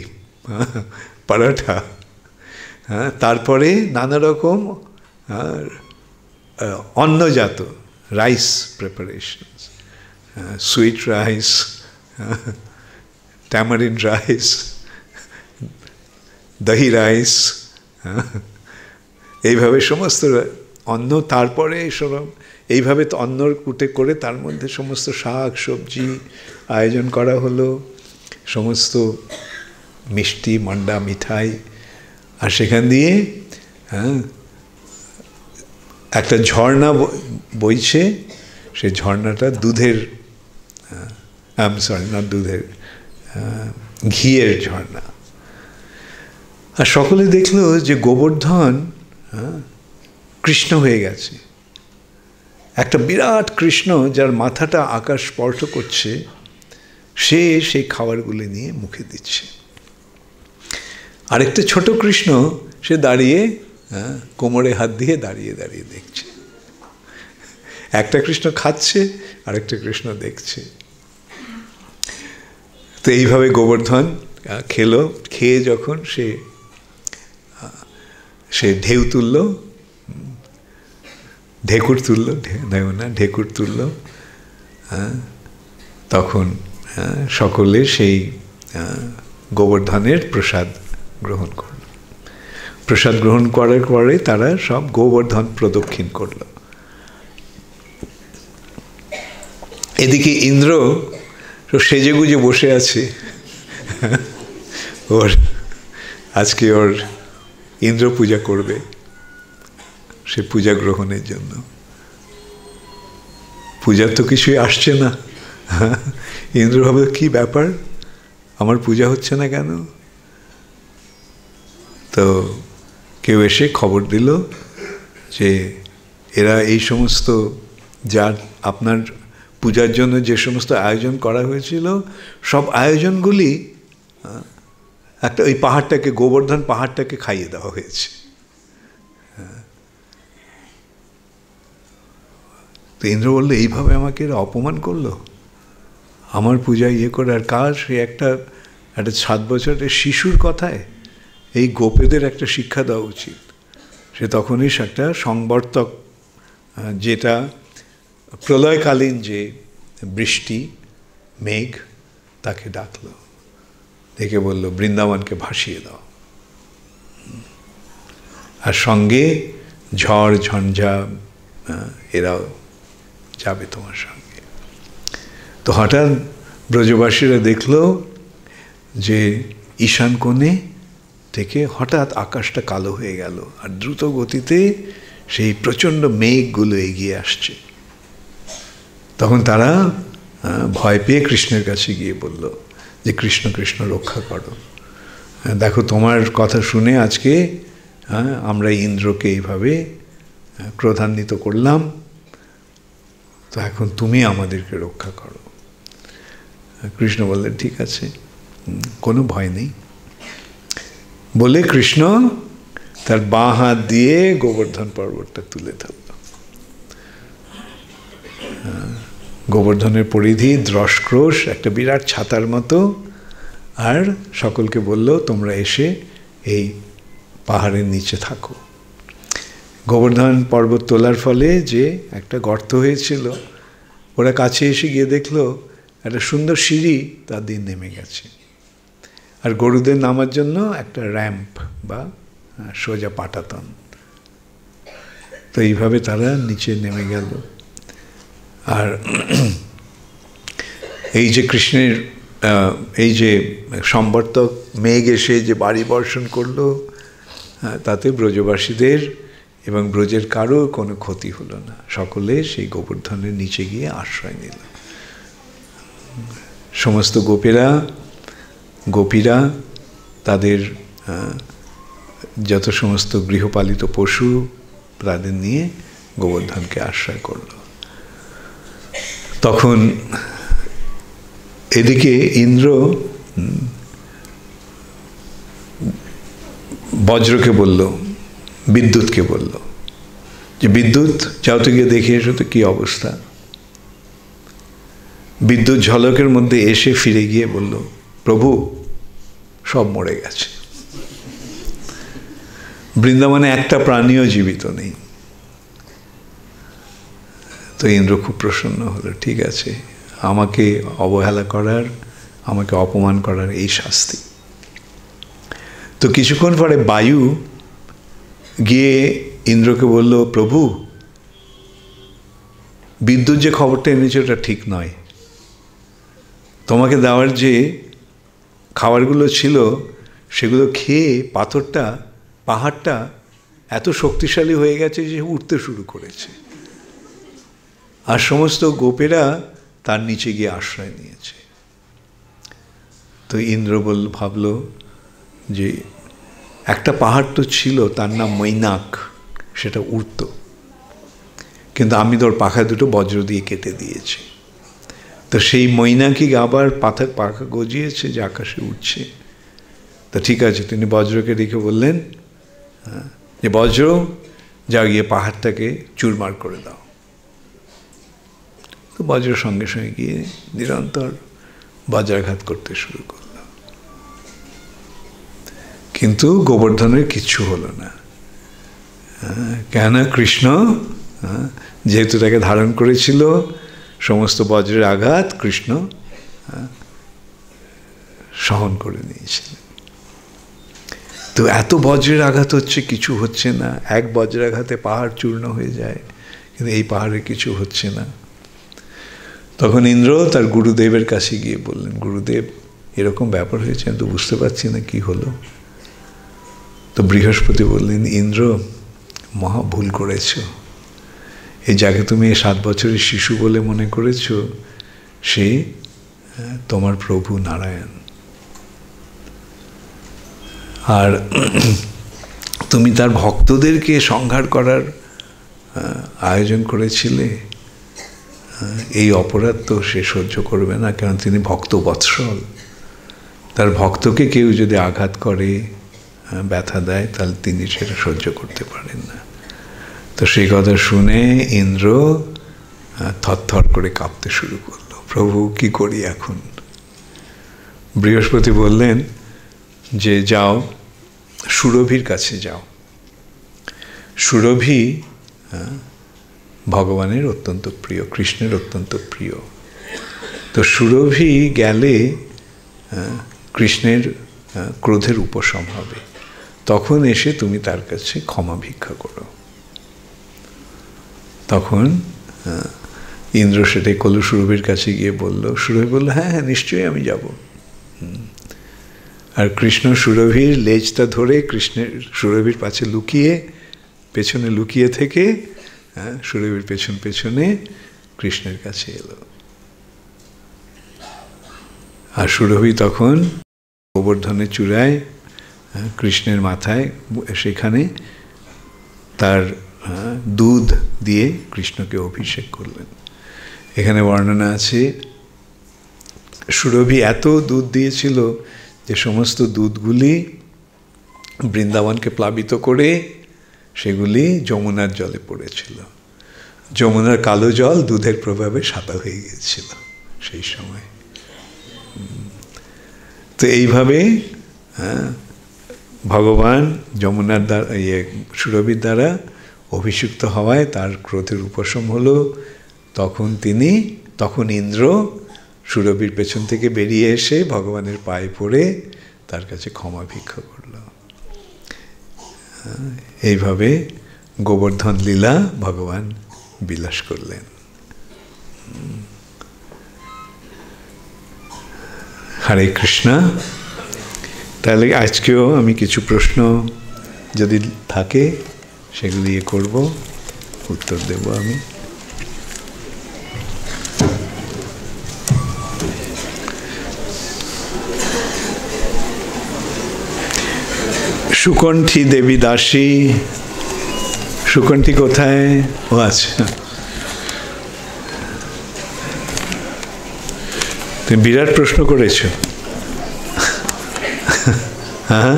পরাঠা, হ্যাঁ, তারপরে নানা রকম অন্নজাত rice preparations, sweet rice, tamarind rice, dahi rice, এইভাবে সমস্ত অন্ন, তারপরে এইভাবে তো অন্নর কুটে করে তার মধ্যে সমস্ত শাক সবজি আয়োজন করা হলো, সমস্ত মিষ্টি, মন্ডা, মিঠাই। আর সেখান দিয়ে একটা ঝর্ণা বইছে, সেই ঝর্ণাটা দুধের, ঘিয়ের ঝর্ণা। আর সকলে দেখলো যে গোবর্ধন কৃষ্ণ হয়ে গেছে, একটা বিরাট কৃষ্ণ যার মাথাটা আকাশ স্পর্শ করছে, সে সেই খাবারগুলি নিয়ে মুখে দিচ্ছে। আরেকটা ছোট কৃষ্ণ, সে দাঁড়িয়ে কোমরে হাত দিয়ে দাঁড়িয়ে দাঁড়িয়ে দেখছে। একটা কৃষ্ণ খাচ্ছে, আরেকটা কৃষ্ণ দেখছে। তো এইভাবে গোবর্ধন খেলো, খেয়ে যখন সে ঢেউ তুলল, ঢেকুর তুলল, তখন সকলে সেই গোবর্ধনের প্রসাদ গ্রহণ করল। প্রসাদ গ্রহণ করার পরে তারা সব গোবর্ধন প্রদক্ষিণ করল। এদিকে ইন্দ্র সেজেগুজে বসে আছে, আজকে ওর ইন্দ্র পূজা করবে, সে পূজা গ্রহণের জন্য। পূজার তো কিছুই আসছে না। ইন্দ্র ভাবে কি ব্যাপার, আমার পূজা হচ্ছে না কেন? তো কেউ এসে খবর দিল যে এরা এই সমস্ত, যার আপনার পূজার জন্য যে সমস্ত আয়োজন করা হয়েছিল, সব আয়োজনগুলি একটা ওই পাহাড়টাকে, গোবর্ধন পাহাড়টাকে খাইয়ে দেওয়া হয়েছে। তো ইন্দ্র বললো এইভাবে আমাকে এরা অপমান করলো, আমার পূজা করে। আর কার, সে একটা 7 বছরের শিশুর কথায় এই গোপেদের একটা শিক্ষা দেওয়া উচিত। সে তখনই একটা সংবর্তক, যেটা প্রলয়কালীন যে বৃষ্টি মেঘ, তাকে ডাকলো, ডেকে বলল বৃন্দাবনকে ভাসিয়ে দাও, আর সঙ্গে ঝড় ঝঞ্ঝা এরাও যাবে তোমার সঙ্গে। তো হঠাৎ ব্রজবাসীরা দেখলো যে ঈশান কোণে থেকে হঠাৎ আকাশটা কালো হয়ে গেল, আর দ্রুত গতিতে সেই প্রচণ্ড মেঘগুলো এগিয়ে আসছে। তখন তারা ভয় পেয়ে কৃষ্ণের কাছে গিয়ে বলল যে কৃষ্ণ কৃষ্ণ রক্ষা করো, দেখো তোমার কথা শুনে আজকে আমরা ইন্দ্রকে এইভাবে ক্রোধান্বিত করলাম, তো এখন তুমি আমাদেরকে রক্ষা করো। কৃষ্ণ বললেন ঠিক আছে, কোনো ভয় নেই। বলে কৃষ্ণ তার বাঁ হাত দিয়ে গোবর্ধন পর্বতটা তুলে ধরল। গোবর্ধনের পরিধি দ্রষ্ক্রোশ, একটা বিরাট ছাতার মতো, আর সকলকে বলল তোমরা এসে এই পাহাড়ের নিচে থাকো। গোবর্ধন পর্বত তোলার ফলে যে একটা গর্ত হয়েছিল, ওরা কাছে এসে গিয়ে দেখলো একটা সুন্দর সিঁড়ি তার দিয়ে নেমে গেছে, আর গরুদের নামার জন্য একটা র্যাম্প বা সোজা পাটাতন। তো এইভাবে তারা নিচে নেমে গেল। আর এই যে কৃষ্ণের এই যে সম্বর্তক মেঘ এসে যে বাড়ি বর্ষণ করলো, তাতে ব্রজবাসীদের এবং ব্রজের কারো কোনো ক্ষতি হলো না। সকলে সেই গোবর্ধনের নিচে গিয়ে আশ্রয় নিল। সমস্ত গোপীরা তাদের যত সমস্ত গৃহপালিত পশু তাদের নিয়ে গোবর্ধনকে আশ্রয় করল। তখন এদিকে ইন্দ্র বজ্রকে বলল, বিদ্যুৎকে বলল যে বিদ্যুৎ যাও তো গিয়ে দেখে এসো তো কি অবস্থা। বিদ্যুৎ ঝলকের মধ্যে এসে ফিরে গিয়ে বলল, প্রভু সব মরে গেছে, বৃন্দাবনে একটা প্রাণীও জীবিত নেই। তো ইন্দ্র খুব প্রসন্ন হলো, ঠিক আছে, আমাকে অবহেলা করার, আমাকে অপমান করার এই শাস্তি। তো কিছুক্ষণ পরে বায়ু গিয়ে ইন্দ্রকে বলল, প্রভু বিদ্যুৎ যে খবরটা এনেছে ওটা ঠিক নয়। তোমাকে দেওয়ার যে খাবারগুলো ছিল সেগুলো খেয়ে পাহাড়টা এত শক্তিশালী হয়ে গেছে যে উঠতে শুরু করেছে, আর সমস্ত গোপেরা তার নিচে গিয়ে আশ্রয় নিয়েছে। তো ইন্দ্র ভাবল যে একটা পাহাড় তো ছিল, তার নাম মৈনাক, সেটা উঠত, কিন্তু আমি তোর পাখা দুটো বজ্র দিয়ে কেটে দিয়েছি। তো সেই মৈনাকই আবার পাখা গজিয়েছে যে আকাশে উঠছে। তা ঠিক আছে, তিনি বজ্রকে রেখে বললেন যে বজ্র যা গিয়ে পাহাড়টাকে চুরমার করে দাও। তো বজ্র সঙ্গে সঙ্গে গিয়ে নিরন্তর বজ্রাঘাত করতে শুরু করল, কিন্তু গোবর্ধনের কিচ্ছু হলো না। কেন? কৃষ্ণ যেহেতু তাকে ধারণ করেছিল, সমস্ত বজ্রের আঘাত কৃষ্ণ সহন করে নিয়েছিলেন। তো এত বজ্রের আঘাত হচ্ছে, কিছু হচ্ছে না। এক বজ্রাঘাতে পাহাড় চূর্ণ হয়ে যায়, কিন্তু এই পাহাড়ে কিছু হচ্ছে না। তখন ইন্দ্র তার গুরুদেবের কাছে গিয়ে বললেন, গুরুদেব এরকম ব্যাপার হয়েছে, আমি তো বুঝতে পারছি না কি হলো। তো বৃহস্পতি বললেন, ইন্দ্র মহা ভুল করেছ। এই যাকে তুমি 7 বছরের শিশু বলে মনে করেছ, সে তোমার প্রভু নারায়ণ। আর তুমি তার ভক্তদেরকে সংহার করার আয়োজন করেছিলে, এই অপরাধ তো সে সহ্য করবে না, কারণ তিনি ভক্ত বৎসল। তার ভক্তকে কেউ যদি আঘাত করে, ব্যথা দেয়, তাহলে তিনি সেটা সহ্য করতে পারেন না। তো সেই কথা শুনে ইন্দ্র থরথর করে কাঁপতে শুরু করলো, প্রভু কি করি এখন? বৃহস্পতি বললেন যে যাও, সুরভির কাছে যাও। সুরভি ভগবানের অত্যন্ত প্রিয়, কৃষ্ণের অত্যন্ত প্রিয়। তো সুরভি গেলে কৃষ্ণের ক্রোধের উপশম হবে, তখন এসে তুমি তার কাছে ক্ষমা ভিক্ষা করো। তখন ইন্দ্র সেটাই করল, সুরভির কাছে গিয়ে বলল। সুরভি বলল, হ্যাঁ হ্যাঁ নিশ্চয়ই আমি যাব। আর কৃষ্ণ সুরভির লেজটা ধরে সুরভির পেছনে লুকিয়ে থেকে সুরভির পেছনে কৃষ্ণের কাছে এলো। আর সুরভি তখন গোবর্ধনের চূড়ায় কৃষ্ণের মাথায় সেখানে তার দুধ দিয়ে কৃষ্ণকে অভিষেক করলেন। এখানে বর্ণনা আছে, সুরভি এত দুধ দিয়েছিল যে সমস্ত দুধগুলি বৃন্দাবনকে প্লাবিত করে সেগুলি যমুনার জলে পড়েছিল। যমুনার কালো জল দুধের প্রভাবে সাদা হয়ে গিয়েছিল সেই সময়। তো এইভাবে ভগবান যমুনার দ্বারা সুরভির দ্বারা অভিষিক্ত হওয়ায় তার ক্রোধের উপশম হলো। তখন ইন্দ্র সুরভির পেছন থেকে বেরিয়ে এসে ভগবানের পায়ে পড়ে তার কাছে ক্ষমা ভিক্ষা করল। এইভাবে গোবর্ধন লীলা ভগবান বিলাস করলেন। হরে কৃষ্ণ। তাহলে আজকেও আমি কিছু প্রশ্ন যদি থাকে সেগুলি করব, উত্তর দেব আমি। সুকণ্ঠী দেবী দাসী, সুকণ্ঠী কোথায়? ও আচ্ছা, তুমি বিরাট প্রশ্ন করেছ। হ্যাঁ,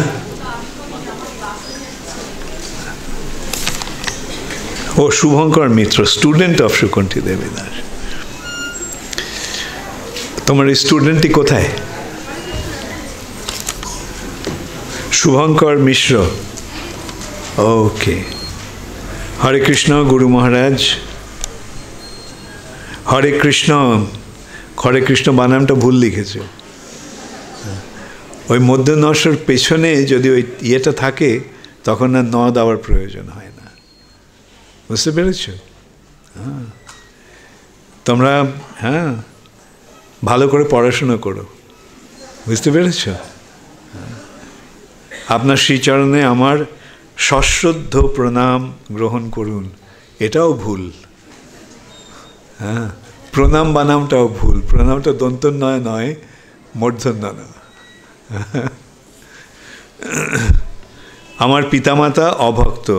ও শুভঙ্কর মিত্র, স্টুডেন্ট অফ সুকণ্ঠী দেবী দাস। তোমার এই স্টুডেন্টটি কোথায়? শুভঙ্কর মিশ্র, ওকে। হরে কৃষ্ণ গুরু মহারাজ। হরে কৃষ্ণ, হরে কৃষ্ণ বানামটা ভুল লিখেছ। ওই মধ্য নস্যর পেছনে যদি ওই ইয়েটা থাকে তখন আর ন দেওয়ার প্রয়োজন হয় না, বুঝতে পেরেছ? হ্যাঁ, তোমরা হ্যাঁ ভালো করে পড়াশোনা করো, বুঝতে পেরেছ? আপনার শ্রীচরণে আমার সশ্রদ্ধ প্রণাম গ্রহণ করুন, এটাও ভুল। হ্যাঁ, প্রণাম বানামটাও ভুল, প্রণামটা দন্তন্বয় নয়, মূর্ধন্য না। আমার পিতামাতা অভক্ত,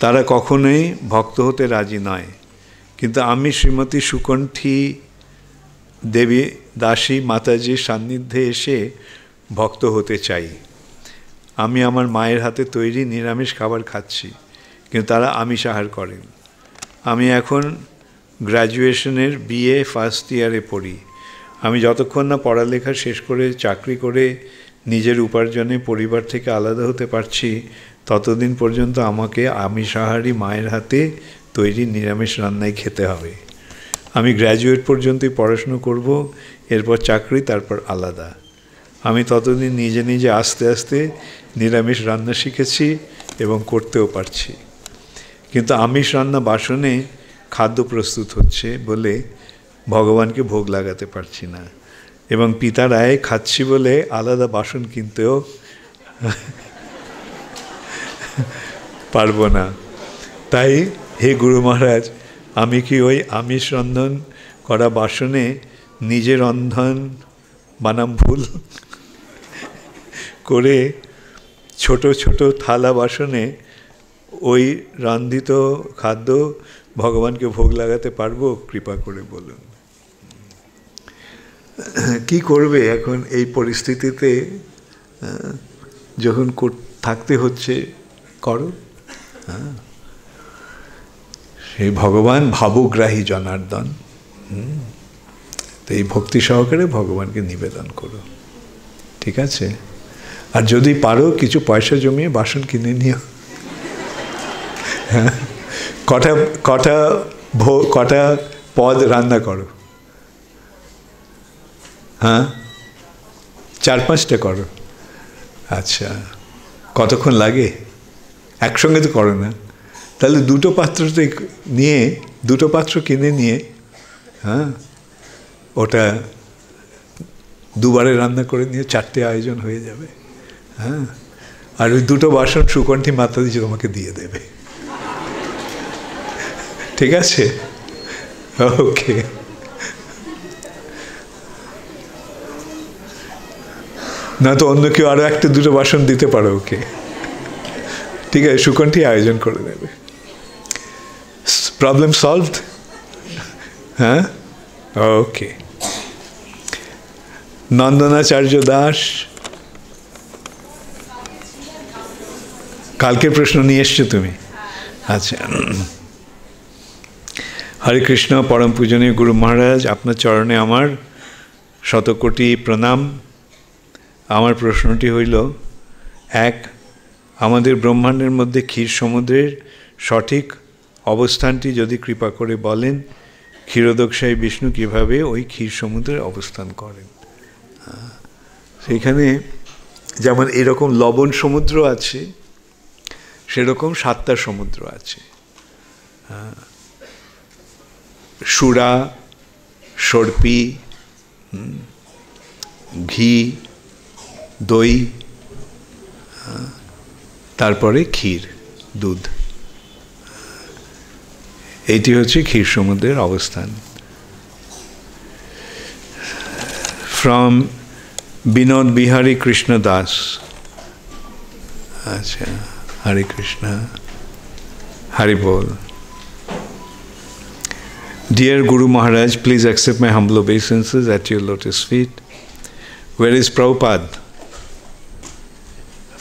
তারা কখনোই ভক্ত হতে রাজি নয়, কিন্তু আমি শ্রীমতী সুকণ্ঠী দেবী দাসী মাতাজির সান্নিধ্যে এসে ভক্ত হতে চাই। আমি আমার মায়ের হাতে তৈরি নিরামিষ খাবার খাচ্ছি, কিন্তু তারা আমিষ আহার করেন। আমি এখন গ্র্যাজুয়েশনের বিএ ফার্স্ট ইয়ারে পড়ি। আমি যতক্ষণ না পড়ালেখা শেষ করে চাকরি করে নিজের উপার্জনে পরিবার থেকে আলাদা হতে পারছি, ততদিন পর্যন্ত আমাকে আমিষাহারী মায়ের হাতে তৈরি নিরামিষ রান্নাই খেতে হবে। আমি গ্র্যাজুয়েট পর্যন্তই পড়াশুনো করব, এরপর চাকরি, তারপর আলাদা। আমি ততদিন নিজে নিজে আস্তে আস্তে নিরামিষ রান্না শিখেছি এবং করতেও পারছি, কিন্তু আমিষ রান্না বাসনে খাদ্য প্রস্তুত হচ্ছে বলে ভগবানকে ভোগ লাগাতে পারছি না, এবং পিতার আয়ে খাচ্ছি বলে আলাদা বাসন কিনতেও পারবো না। তাই হে গুরু মহারাজ, আমি কি ওই আমিষ রন্ধন করা বাসনে নিজে রন্ধন বানাম ভুল করে ছোট ছোট থালা বাসনে ওই রান্ধিত খাদ্য ভগবানকে ভোগ লাগাতে পারবো? কৃপা করে বলুন। কি করবে এখন এই পরিস্থিতিতে? যখন থাকতে হচ্ছে, করো। সেই ভগবান ভাবগ্রাহী জনার্দন। তো এই ভক্তি সহকারে ভগবানকে নিবেদন করো, ঠিক আছে? আর যদি পারো কিছু পয়সা জমিয়ে বাসন কিনে নিও। হ্যাঁ, কটা পদ রান্না করো? হ্যাঁ, 4-5টা করো। আচ্ছা, কতক্ষণ লাগে? একসঙ্গে তো করো না, তাহলে দুটো পাত্র কিনে নিয়ে, হ্যাঁ, ওটা দুবারে রান্না করে নিয়ে 4টে আয়োজন হয়ে যাবে। হ্যাঁ, আর ওই দুটো বাসন সুকণ্ঠী মাতাজি তোমাকে দিয়ে দেবে, ঠিক আছে? ওকে, না তো অন্য কেউ আরো 1-2 বাসন দিতে পারো ওকে, ঠিক আছে? সুকণ্ঠী আয়োজন করে দেবে। Problem solved. হ্যাঁ, ওকে। নন্দনাচার্য দাস, কালকের প্রশ্ন নিয়ে এসছো তুমি? আচ্ছা। হরে কৃষ্ণ পরম পূজনীয় গুরু মহারাজ, আপনার চরণে আমার শতকোটি প্রণাম। আমার প্রশ্নটি হইল, 1, আমাদের ব্রহ্মাণ্ডের মধ্যে ক্ষীর সমুদ্রের সঠিক অবস্থানটি যদি কৃপা করে বলেন, ক্ষীরোদকশায়ী বিষ্ণু কিভাবে ওই ক্ষীর সমুদ্রের অবস্থান করেন? সেইখানে যেমন এরকম লবণ সমুদ্র আছে, সেরকম 7টা সমুদ্র আছে। সুরা, সর্পি, ঘি, দই, তারপরে ক্ষীর, দুধ। এইটি হচ্ছে ক্ষীর সমুদ্রের অবস্থান। ফ্রম বিনোদ বিহারী কৃষ্ণ দাস। আচ্ছা, হরে কৃষ্ণ, হরি বল। Dear Guru Maharaj, please accept my humble obeisances at your lotus feet. Where is Prabhupada?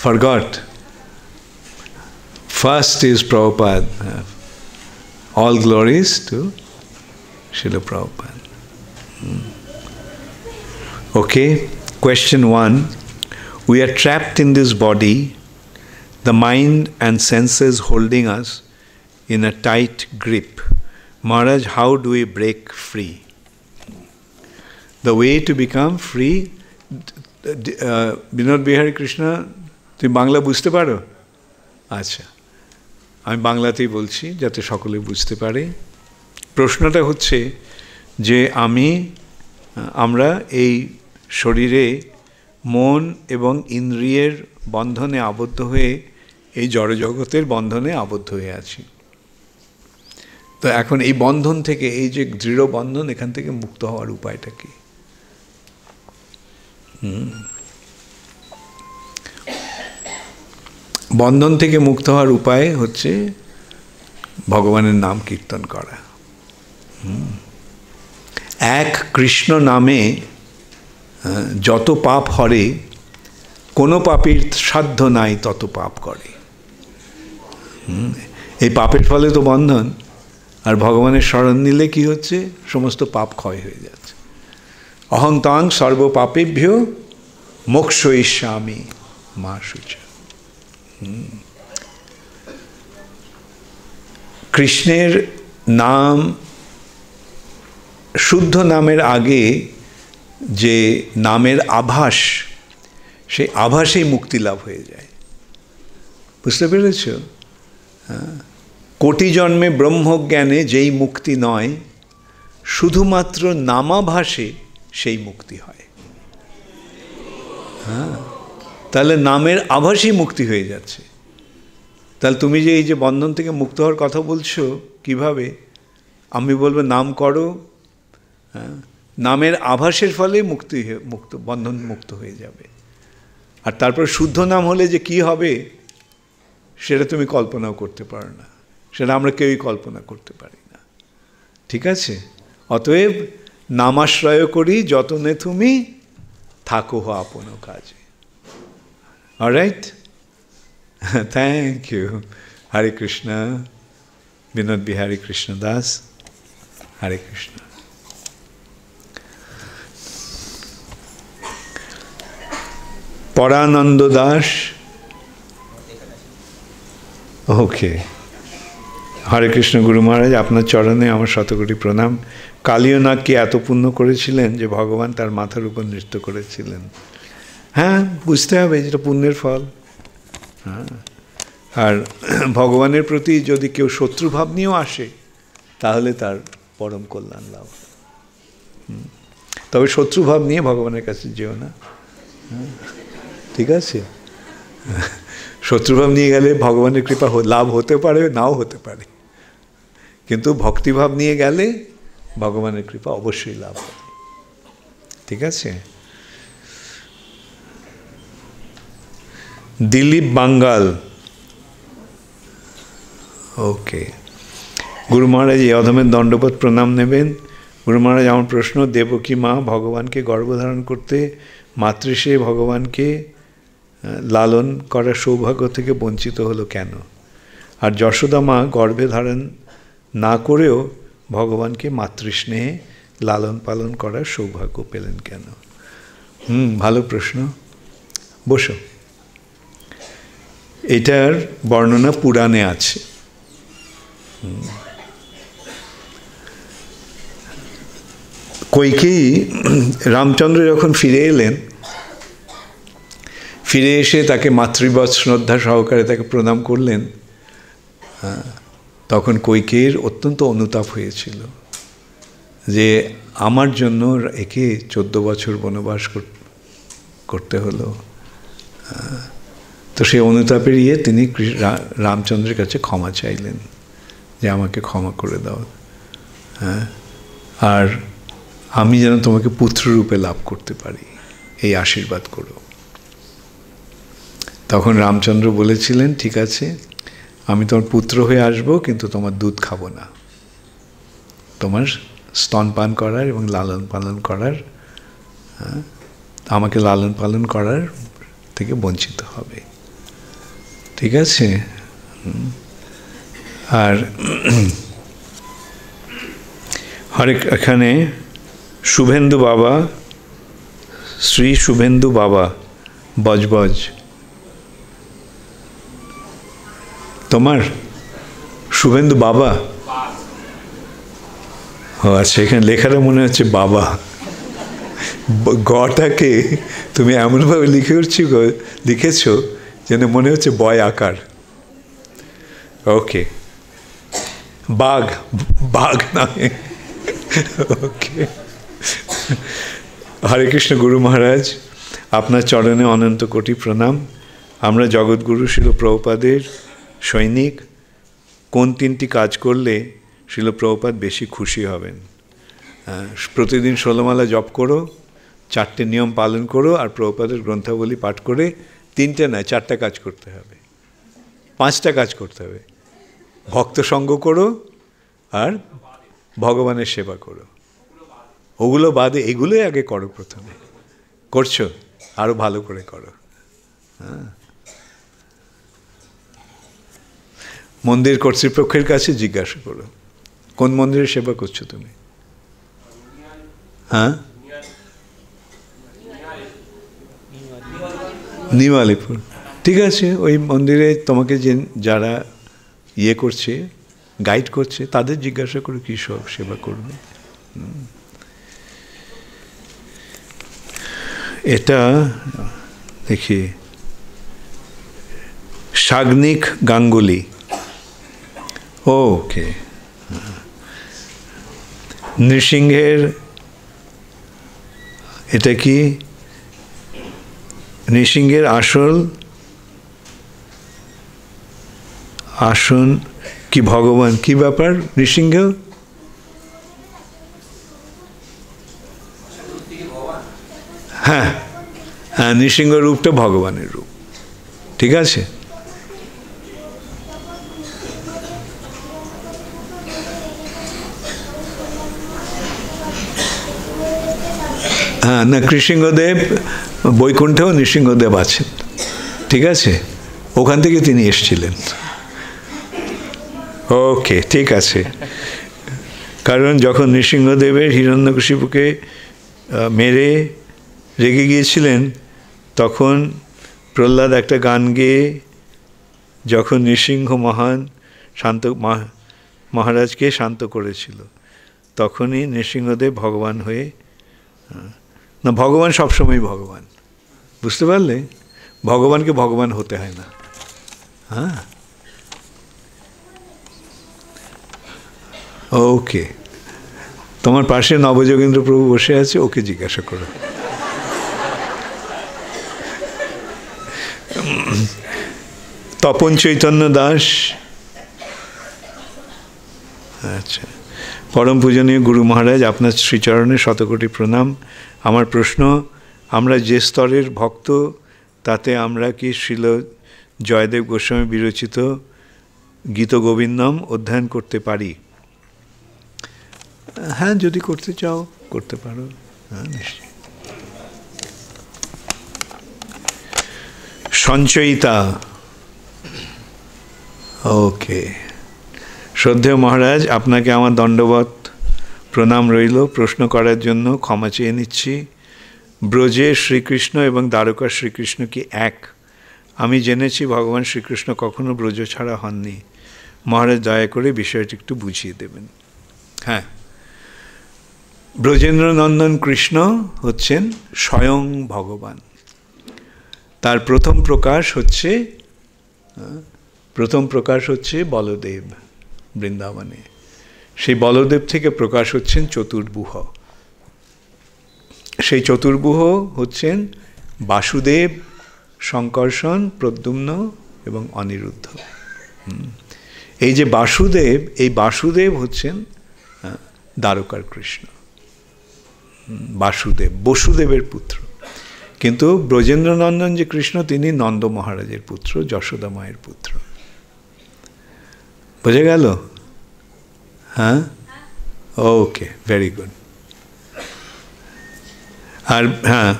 Forgot. First is Prabhupada. All glories to Srila Prabhupada. Okay, question 1. We are trapped in this body, the mind and senses holding us in a tight grip. Maharaj, how do we break free? The way to become free, Binod Bihari Krishna, তুমি বাংলা বুঝতে পারো? আচ্ছা, আমি বাংলাতেই বলছি যাতে সকলে বুঝতে পারে। প্রশ্নটা হচ্ছে যে আমরা এই শরীরে মন এবং ইন্দ্রিয়ের বন্ধনে আবদ্ধ হয়ে এই জড়জগতের বন্ধনে আবদ্ধ হয়ে আছি। তো এখন এই বন্ধন থেকে, এই যে দৃঢ় বন্ধন, এখান থেকে মুক্ত হওয়ার উপায়টা কি? বন্ধন থেকে মুক্ত হওয়ার উপায় হচ্ছে ভগবানের নাম কীর্তন করা। এক কৃষ্ণ নামে যত পাপ হরে, কোনো পাপীর সাধ্য নাই তত পাপ করে। এই পাপের ফলে তো বন্ধন, আর ভগবানের শরণ নিলে কি হচ্ছে? সমস্ত পাপ ক্ষয় হয়ে যাচ্ছে। অহং তাং সর্ব পাপেভ্য মোক্ষয়িষ্যামি মা শুচা। কৃষ্ণের নাম, শুদ্ধ নামের আগে যে নামের আভাস, সেই আভাসেই মুক্তি লাভ হয়ে যায়। বুঝতে পেরেছ? কোটি জন্মে ব্রহ্মজ্ঞানে যেই মুক্তি নয়, শুধুমাত্র নামাভাসে সেই মুক্তি হয়। তাহলে নামের আভাসই মুক্তি হয়ে যাচ্ছে। তাহলে তুমি যে এই যে বন্ধন থেকে মুক্ত হওয়ার কথা বলছো, কিভাবে? আমি বলবো নাম করো, নামের আভাসের ফলে বন্ধন মুক্ত হয়ে যাবে। আর তারপর শুদ্ধ নাম হলে যে কি হবে সেটা তুমি কল্পনাও করতে পারো না, সেটা আমরা কেউই কল্পনা করতে পারি না। ঠিক আছে? অতএব নামাশ্রয় করি যতনে তুমি থাকো আপন কাজে। Alright, thank you. Hare Krishna. Binod Bihari Krishna Das. Hare Krishna. Parananda Das. Okay. Hare Krishna. গুরু মহারাজ, আপনার চরণে আমার শতকোটি প্রণাম। কালীয়নাগ কি এত পুণ্য করেছিলেন যে ভগবান তার মাথার উপর নৃত্য করেছিলেন? হ্যাঁ, বুঝতে হবে যেটা পুণ্যের ফল। হ্যাঁ, আর ভগবানের প্রতি যদি কেউ শত্রুভাব নিয়েও আসে, তাহলে তার পরম কল্যাণ লাভ। তবে শত্রুভাব নিয়ে ভগবানের কাছে যেও না। ঠিক আছে? শত্রুভাব নিয়ে গেলে ভগবানের কৃপা লাভ হতে পারে, নাও হতে পারে, কিন্তু ভক্তিভাব নিয়ে গেলে ভগবানের কৃপা অবশ্যই লাভ হবে। ঠিক আছে? দিলীপ বাঙ্গাল। ওকে। গুরু মহারাজ, এই অধমের দণ্ডবোধ প্রণাম নেবেন। গুরু মহারাজ, আমার প্রশ্ন, দেবকী মা ভগবানকে গর্ভধারণ করতে মাতৃষে ভগবানকে লালন করার সৌভাগ্য থেকে বঞ্চিত হলো কেন? আর যশোদা মা গর্ভে ধারণ না করেও ভগবানকে মাতৃস্নেহে লালন পালন করার সৌভাগ্য পেলেন কেন? ভালো প্রশ্ন। বসো। এটার বর্ণনা পুরাণে আছে। কৈকেয়ী রামচন্দ্র যখন ফিরে এলেন, ফিরে এসে তাকে মাতৃবৎ শ্রদ্ধা সহকারে তাকে প্রণাম করলেন, তখন কৈকেয়ীর অত্যন্ত অনুতাপ হয়েছিল যে আমার জন্য একে 14 বছর বনবাস করতে হলো। তো সেই অনুতাপের তিনি রামচন্দ্রের কাছে ক্ষমা চাইলেন যে আমাকে ক্ষমা করে দাও, আর আমি যেন তোমাকে পুত্ররূপে লাভ করতে পারি, এই আশীর্বাদ করো। তখন রামচন্দ্র বলেছিলেন, ঠিক আছে, আমি তোমার পুত্র হয়ে আসবো, কিন্তু তোমার দুধ খাবো না, তোমার স্তনপান করার এবং লালন পালন করার, আমাকে লালন পালন করার থেকে বঞ্চিত হবে, ঠিক আছে? আর এখানে শুভেন্দু বাবা, শ্রী শুভেন্দু বাবা বজবজ, তোমার শুভেন্দু বাবা? ও আচ্ছা, এখানে লেখাটা মনে হচ্ছে বাবা। গটাকে তুমি এমনভাবে লিখেছো যেন মনে হচ্ছে বয় আকার। ওকে, বাঘ, বাঘ নয়। ওকে। হরে কৃষ্ণ গুরু মহারাজ, আপনার চরণে অনন্ত কোটি প্রণাম। আমরা জগৎগুরু শিল প্রভুপাদের সৈনিক। কোন তিনটি কাজ করলে শিল প্রভুপাদ বেশি খুশি হবেন? প্রতিদিন 16 মালা জপ করো, 4টে নিয়ম পালন করো, আর প্রভুপাদের গ্রন্থাবলী পাঠ করে 3টে নয় 4টা কাজ করতে হবে, 5টা কাজ করতে হবে। ভক্ত সঙ্গ করো আর ভগবানের সেবা করো। ওগুলো বাদে এগুলোই আগে করো, প্রথমে করছো, আরো ভালো করে করো। মন্দির কর্তৃপক্ষের কাছে জিজ্ঞাসা করো, কোন মন্দিরে সেবা করছো তুমি? নিউ আলিপুর, ঠিক আছে। ওই মন্দিরে তোমাকে যারা করছে, গাইড করছে, তাদের জিজ্ঞাসা করে কী সব সেবা করবে। এটা দেখি, সাগ্নিক গাঙ্গুলি, ওকে। নৃসিংহের, এটা কি নৃসিংহের আসন কি ভগবান? কি ব্যাপার নৃসিংহ? হ্যাঁ হ্যাঁ, নৃসিংহ রূপটা ভগবানের রূপ, ঠিক আছে। হ্যাঁ, না, নৃসিংহদেব বৈকুণ্ঠেও নৃসিংহদেব আছেন, ঠিক আছে, ওখান থেকে তিনি এসেছিলেন। ওকে, ঠিক আছে। কারণ যখন নৃসিংহদেবের হিরণ্যকশিপুকে মেরে রেগে গিয়েছিলেন, তখন প্রহ্লাদ একটা গান গেয়ে যখন নৃসিংহ মহান মহারাজকে শান্ত করেছিল, তখনই নৃসিংহদেব ভগবান হয়ে, না, ভগবান সবসময় ভগবান, বুঝতে পারলে? ভগবানকে ভগবান হতে হয় না। হ্যাঁ, ওকে। তোমার পাশে নবযোগেন্দ্র প্রভু বসে আছে, ওকে জিজ্ঞাসা করো। তপন চৈতন্য দাস, আচ্ছা। পরম পূজনীয় গুরু মহারাজ, আপনার শ্রীচরণে শতকোটি প্রণাম। আমার প্রশ্ন, আমরা যে স্তরের ভক্ত, তাতে আমরা কি শ্রীল জয়দেব গোস্বামী বিরচিত গীত গোবিন্দম অধ্যয়ন করতে পারি? হ্যাঁ, যদি করতে চাও করতে পারো। হ্যাঁ, নিশ্চয়ই। সঞ্চয়িতা, ওকে। শ্রদ্ধেয় মহারাজ, আপনাকে আমার দণ্ডবত প্রণাম রইল। প্রশ্ন করার জন্য ক্ষমা চেয়ে নিচ্ছি। ব্রজে শ্রীকৃষ্ণ এবং দ্বারকার শ্রীকৃষ্ণ কি এক? আমি জেনেছি ভগবান শ্রীকৃষ্ণ কখনো ব্রজ ছাড়া হননি। মহারাজ দয়া করে বিষয়টি একটু বুঝিয়ে দেবেন। হ্যাঁ, ব্রজেন্দ্র নন্দন কৃষ্ণ হচ্ছেন স্বয়ং ভগবান। তার প্রথম প্রকাশ হচ্ছে বলদেব বৃন্দাবনে। সেই বলদেব থেকে প্রকাশ হচ্ছেন চতুর্ভুহ। সেই চতুর্ভুহ হচ্ছেন বাসুদেব, শঙ্কর্ষণ, প্রদ্যুম্ন এবং অনিরুদ্ধ। এই যে বাসুদেব, এই বাসুদেব হচ্ছেন দ্বারকার কৃষ্ণ। বাসুদেব বসুদেবের পুত্র, কিন্তু ব্রজেন্দ্রনন্দন যে কৃষ্ণ তিনি নন্দ মহারাজের পুত্র, যশোদা মায়ের পুত্র। বোঝা গেল? হ্যাঁ, ওকে, ভেরি গুড। আর হ্যাঁ,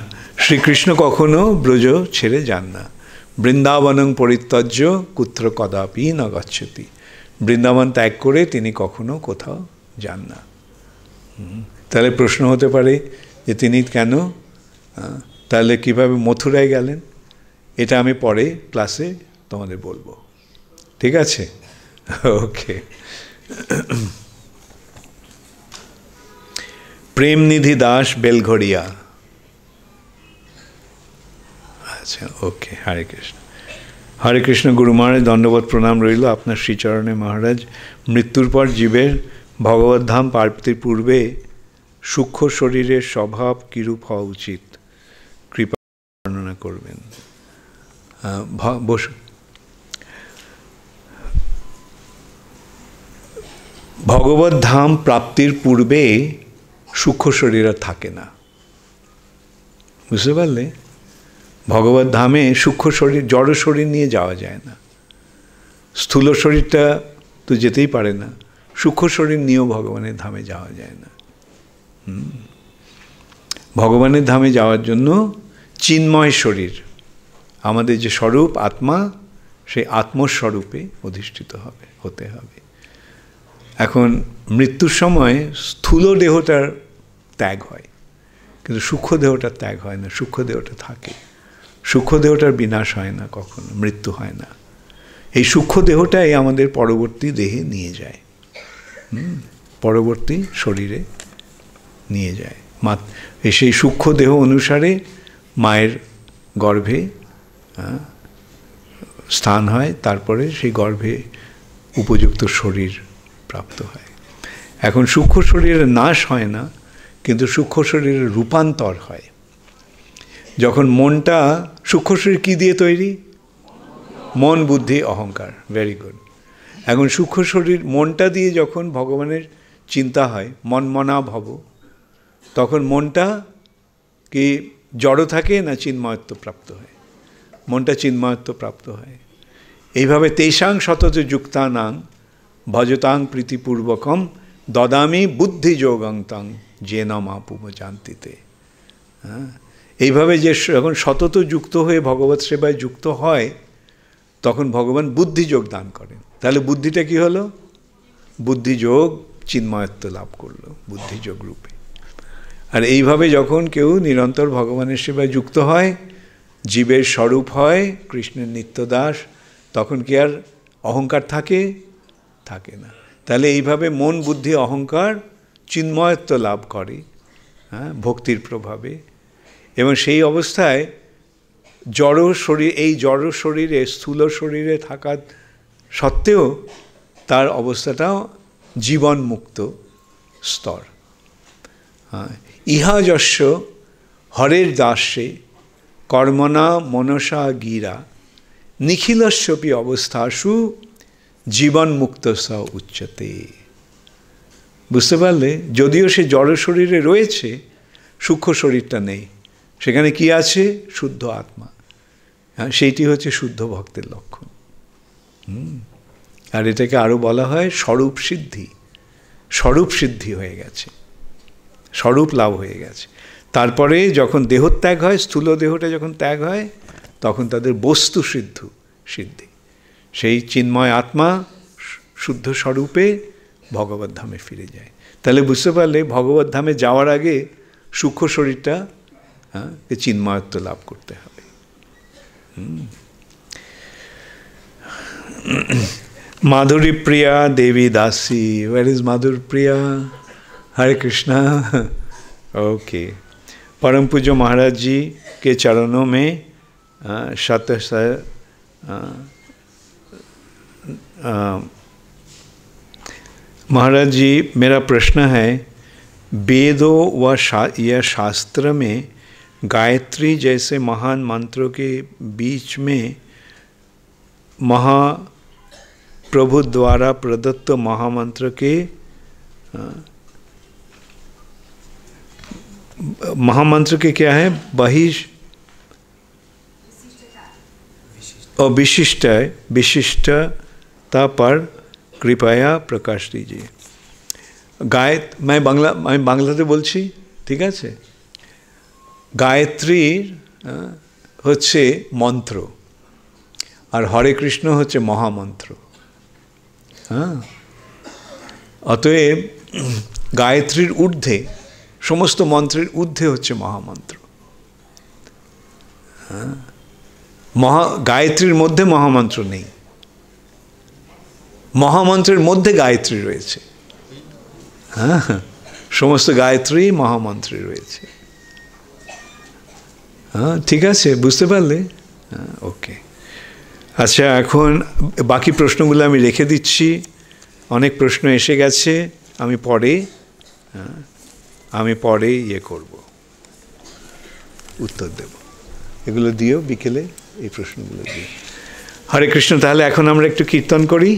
শ্রীকৃষ্ণ কখনো ব্রজ ছেড়ে যান না। বৃন্দাবনং পরিত্যজ্য কুত্র কদাপি ন গচ্ছতি। বৃন্দাবন ত্যাগ করে তিনি কখনো কোথাও যান না। তাহলে প্রশ্ন হতে পারে যে তিনি কেন, তাহলে কিভাবে মথুরায় গেলেন? এটা আমি পরে ক্লাসে তোমাদের বলবো, ঠিক আছে? ওকে। প্রেমনিধি দাস, বেলঘড়িয়া। আচ্ছা, ওকে। হরে কৃষ্ণ। হরে কৃষ্ণ। গুরু মহারাজ, দণ্ডবোধ প্রণাম রইল আপনার শ্রীচরণে। মহারাজ, মৃত্যুর পর জীবের ভগবদ্ধাম প্রাপ্তির পূর্বে সূক্ষ্ম শরীরের স্বভাব কিরূপ হওয়া উচিত, কৃপা বর্ণনা করবেন। ভগবদ্ধাম প্রাপ্তির পূর্বে সূক্ষ্ম শরীর আর থাকে না, বুঝতে পারলে? ভগবত ধামে সূক্ষ্ম শরীর, জড় শরীর নিয়ে যাওয়া যায় না। স্থূল শরীরটা তো যেতেই পারে না, সূক্ষ্ম শরীর নিয়েও ভগবানের ধামে যাওয়া যায় না। ভগবানের ধামে যাওয়ার জন্য চিন্ময় শরীর, আমাদের যে স্বরূপ আত্মা, সেই আত্মস্বরূপে অধিষ্ঠিত হতে হবে। এখন মৃত্যুর সময় স্থূল দেহটার ত্যাগ হয়, কিন্তু সূক্ষ্ম দেহটার ত্যাগ হয় না, সূক্ষ্ম দেহটা থাকে। সূক্ষ্ম দেহটার বিনাশ হয় না, কখনো মৃত্যু হয় না। এই সূক্ষ্ম দেহটাই আমাদের পরবর্তী দেহে নিয়ে যায়, পরবর্তী শরীরে নিয়ে যায়। সেই সূক্ষ্ম দেহ অনুসারে মায়ের গর্ভে স্থান হয়, তারপরে সেই গর্ভে উপযুক্ত শরীর প্রাপ্ত হয়। এখন সূক্ষ্ম শরীরের নাশ হয় না, কিন্তু সূক্ষ্ম শরীরের রূপান্তর হয়। যখন মনটা, সূক্ষ্ম শরীর কী দিয়ে তৈরি? মন, বুদ্ধি, অহংকার। Very good. এখন সূক্ষ্ম শরীর, মনটা দিয়ে যখন ভগবানের চিন্তা হয়, মনমনা ভব, তখন মনটা কি জড় থাকে না চিন্ময়ত্ব প্রাপ্ত হয়? মনটা চিন্ময়ত্ব প্রাপ্ত হয়। এইভাবে তেষাং শতজ যুক্তানাং ভজতাং প্রীতিপূর্বকম দদামি বুদ্ধি যোগং তাং যেন মাপুম জান্তিতে। হ্যাঁ, এইভাবে যে যখন সতত যুক্ত হয়ে ভগবৎ সেবায় যুক্ত হয়, তখন ভগবান বুদ্ধিযোগ দান করেন। তাহলে বুদ্ধিটা কি হলো? বুদ্ধিযোগ চিন্ময়ত্ব লাভ করলো বুদ্ধিযোগ রূপে। আর এইভাবে যখন কেউ নিরন্তর ভগবানের সেবায় যুক্ত হয়, জীবের স্বরূপ হয় কৃষ্ণের নিত্যদাস, তখন কি আর অহংকার থাকে? থাকে না। তাহলে এইভাবে মন, বুদ্ধি, অহংকার চিন্ময়ত্ব লাভ করে, হ্যাঁ, ভক্তির প্রভাবে। এবং সেই অবস্থায় জড় শরীর, এই জড় শরীরে, স্থূল শরীরে থাকা সত্ত্বেও তার অবস্থাটাও জীবনমুক্ত স্তর। হ্যাঁ, ইহা যস্য হরের দাসে কর্মণা মনসা গিরা নিখিলস্যপি অবস্থাসু জীবনমুক্ত স উচ্চতে। বুঝতে পারলে? যদিও সে জড় শরীরে রয়েছে, সূক্ষ্ম শরীরটা নেই, সেখানে কি আছে? শুদ্ধ আত্মা। হ্যাঁ, সেইটি হচ্ছে শুদ্ধ ভক্তের লক্ষণ। আর এটাকে আরও বলা হয় স্বরূপ সিদ্ধি। স্বরূপ সিদ্ধি হয়ে গেছে, স্বরূপ লাভ হয়ে গেছে। তারপরে যখন দেহত্যাগ হয়, স্থূল দেহটা যখন ত্যাগ হয়, তখন তাদের বস্তু সিদ্ধি। সেই চিন্ময় আত্মা শুদ্ধ স্বরূপে ভগবত ধামে ফিরে যায়। তাহলে বুঝতে পারলে ভগবত ধামে যাওয়ার আগে সূক্ষ্ম শরীরটা চিন্ময়ত্ব লাভ করতে হবে। মাধুরী প্রিয়া দেবী দাসী। Where is Madhuri Priya? Hare Krishna. Okay. परम पूज्य महाराज जी के चरणों में महाराज जी, मेरा प्रश्न है, वेदों व या शास्त्र में गायत्री जैसे महान मंत्रों के बीच में महाप्रभु द्वारा प्रदत्त महामंत्र के महामंत्र के क्या है? और विशिष्टता पर कृपया प्रकाश दीजिए। मैं বাংলাতে বলছি, ঠিক আছে? গায়ত্রী হচ্ছে মন্ত্র আর হরে কৃষ্ণ হচ্ছে মহামন্ত্র। হ্যাঁ, অতএব গায়ত্রীর ঊর্ধ্বে, সমস্ত মন্ত্রের ঊর্ধ্বে হচ্ছে মহামন্ত্র। হ্যাঁ, গায়ত্রীর মধ্যে মহামন্ত্র নেই, মহামন্ত্রের মধ্যে গায়ত্রী রয়েছে। হ্যাঁ, সমস্ত গায়ত্রী মহামন্ত্রে রয়েছে। হ্যাঁ, ঠিক আছে, বুঝতে পারলে? হ্যাঁ, ওকে। আচ্ছা, এখন বাকি প্রশ্নগুলো আমি রেখে দিচ্ছি। অনেক প্রশ্ন এসে গেছে, আমি পরে ইয়ে করব, উত্তর দেব। এগুলো দিও বিকেলে, এই প্রশ্নগুলো দিও। হরে কৃষ্ণ। তাহলে এখন আমরা একটু কীর্তন করি।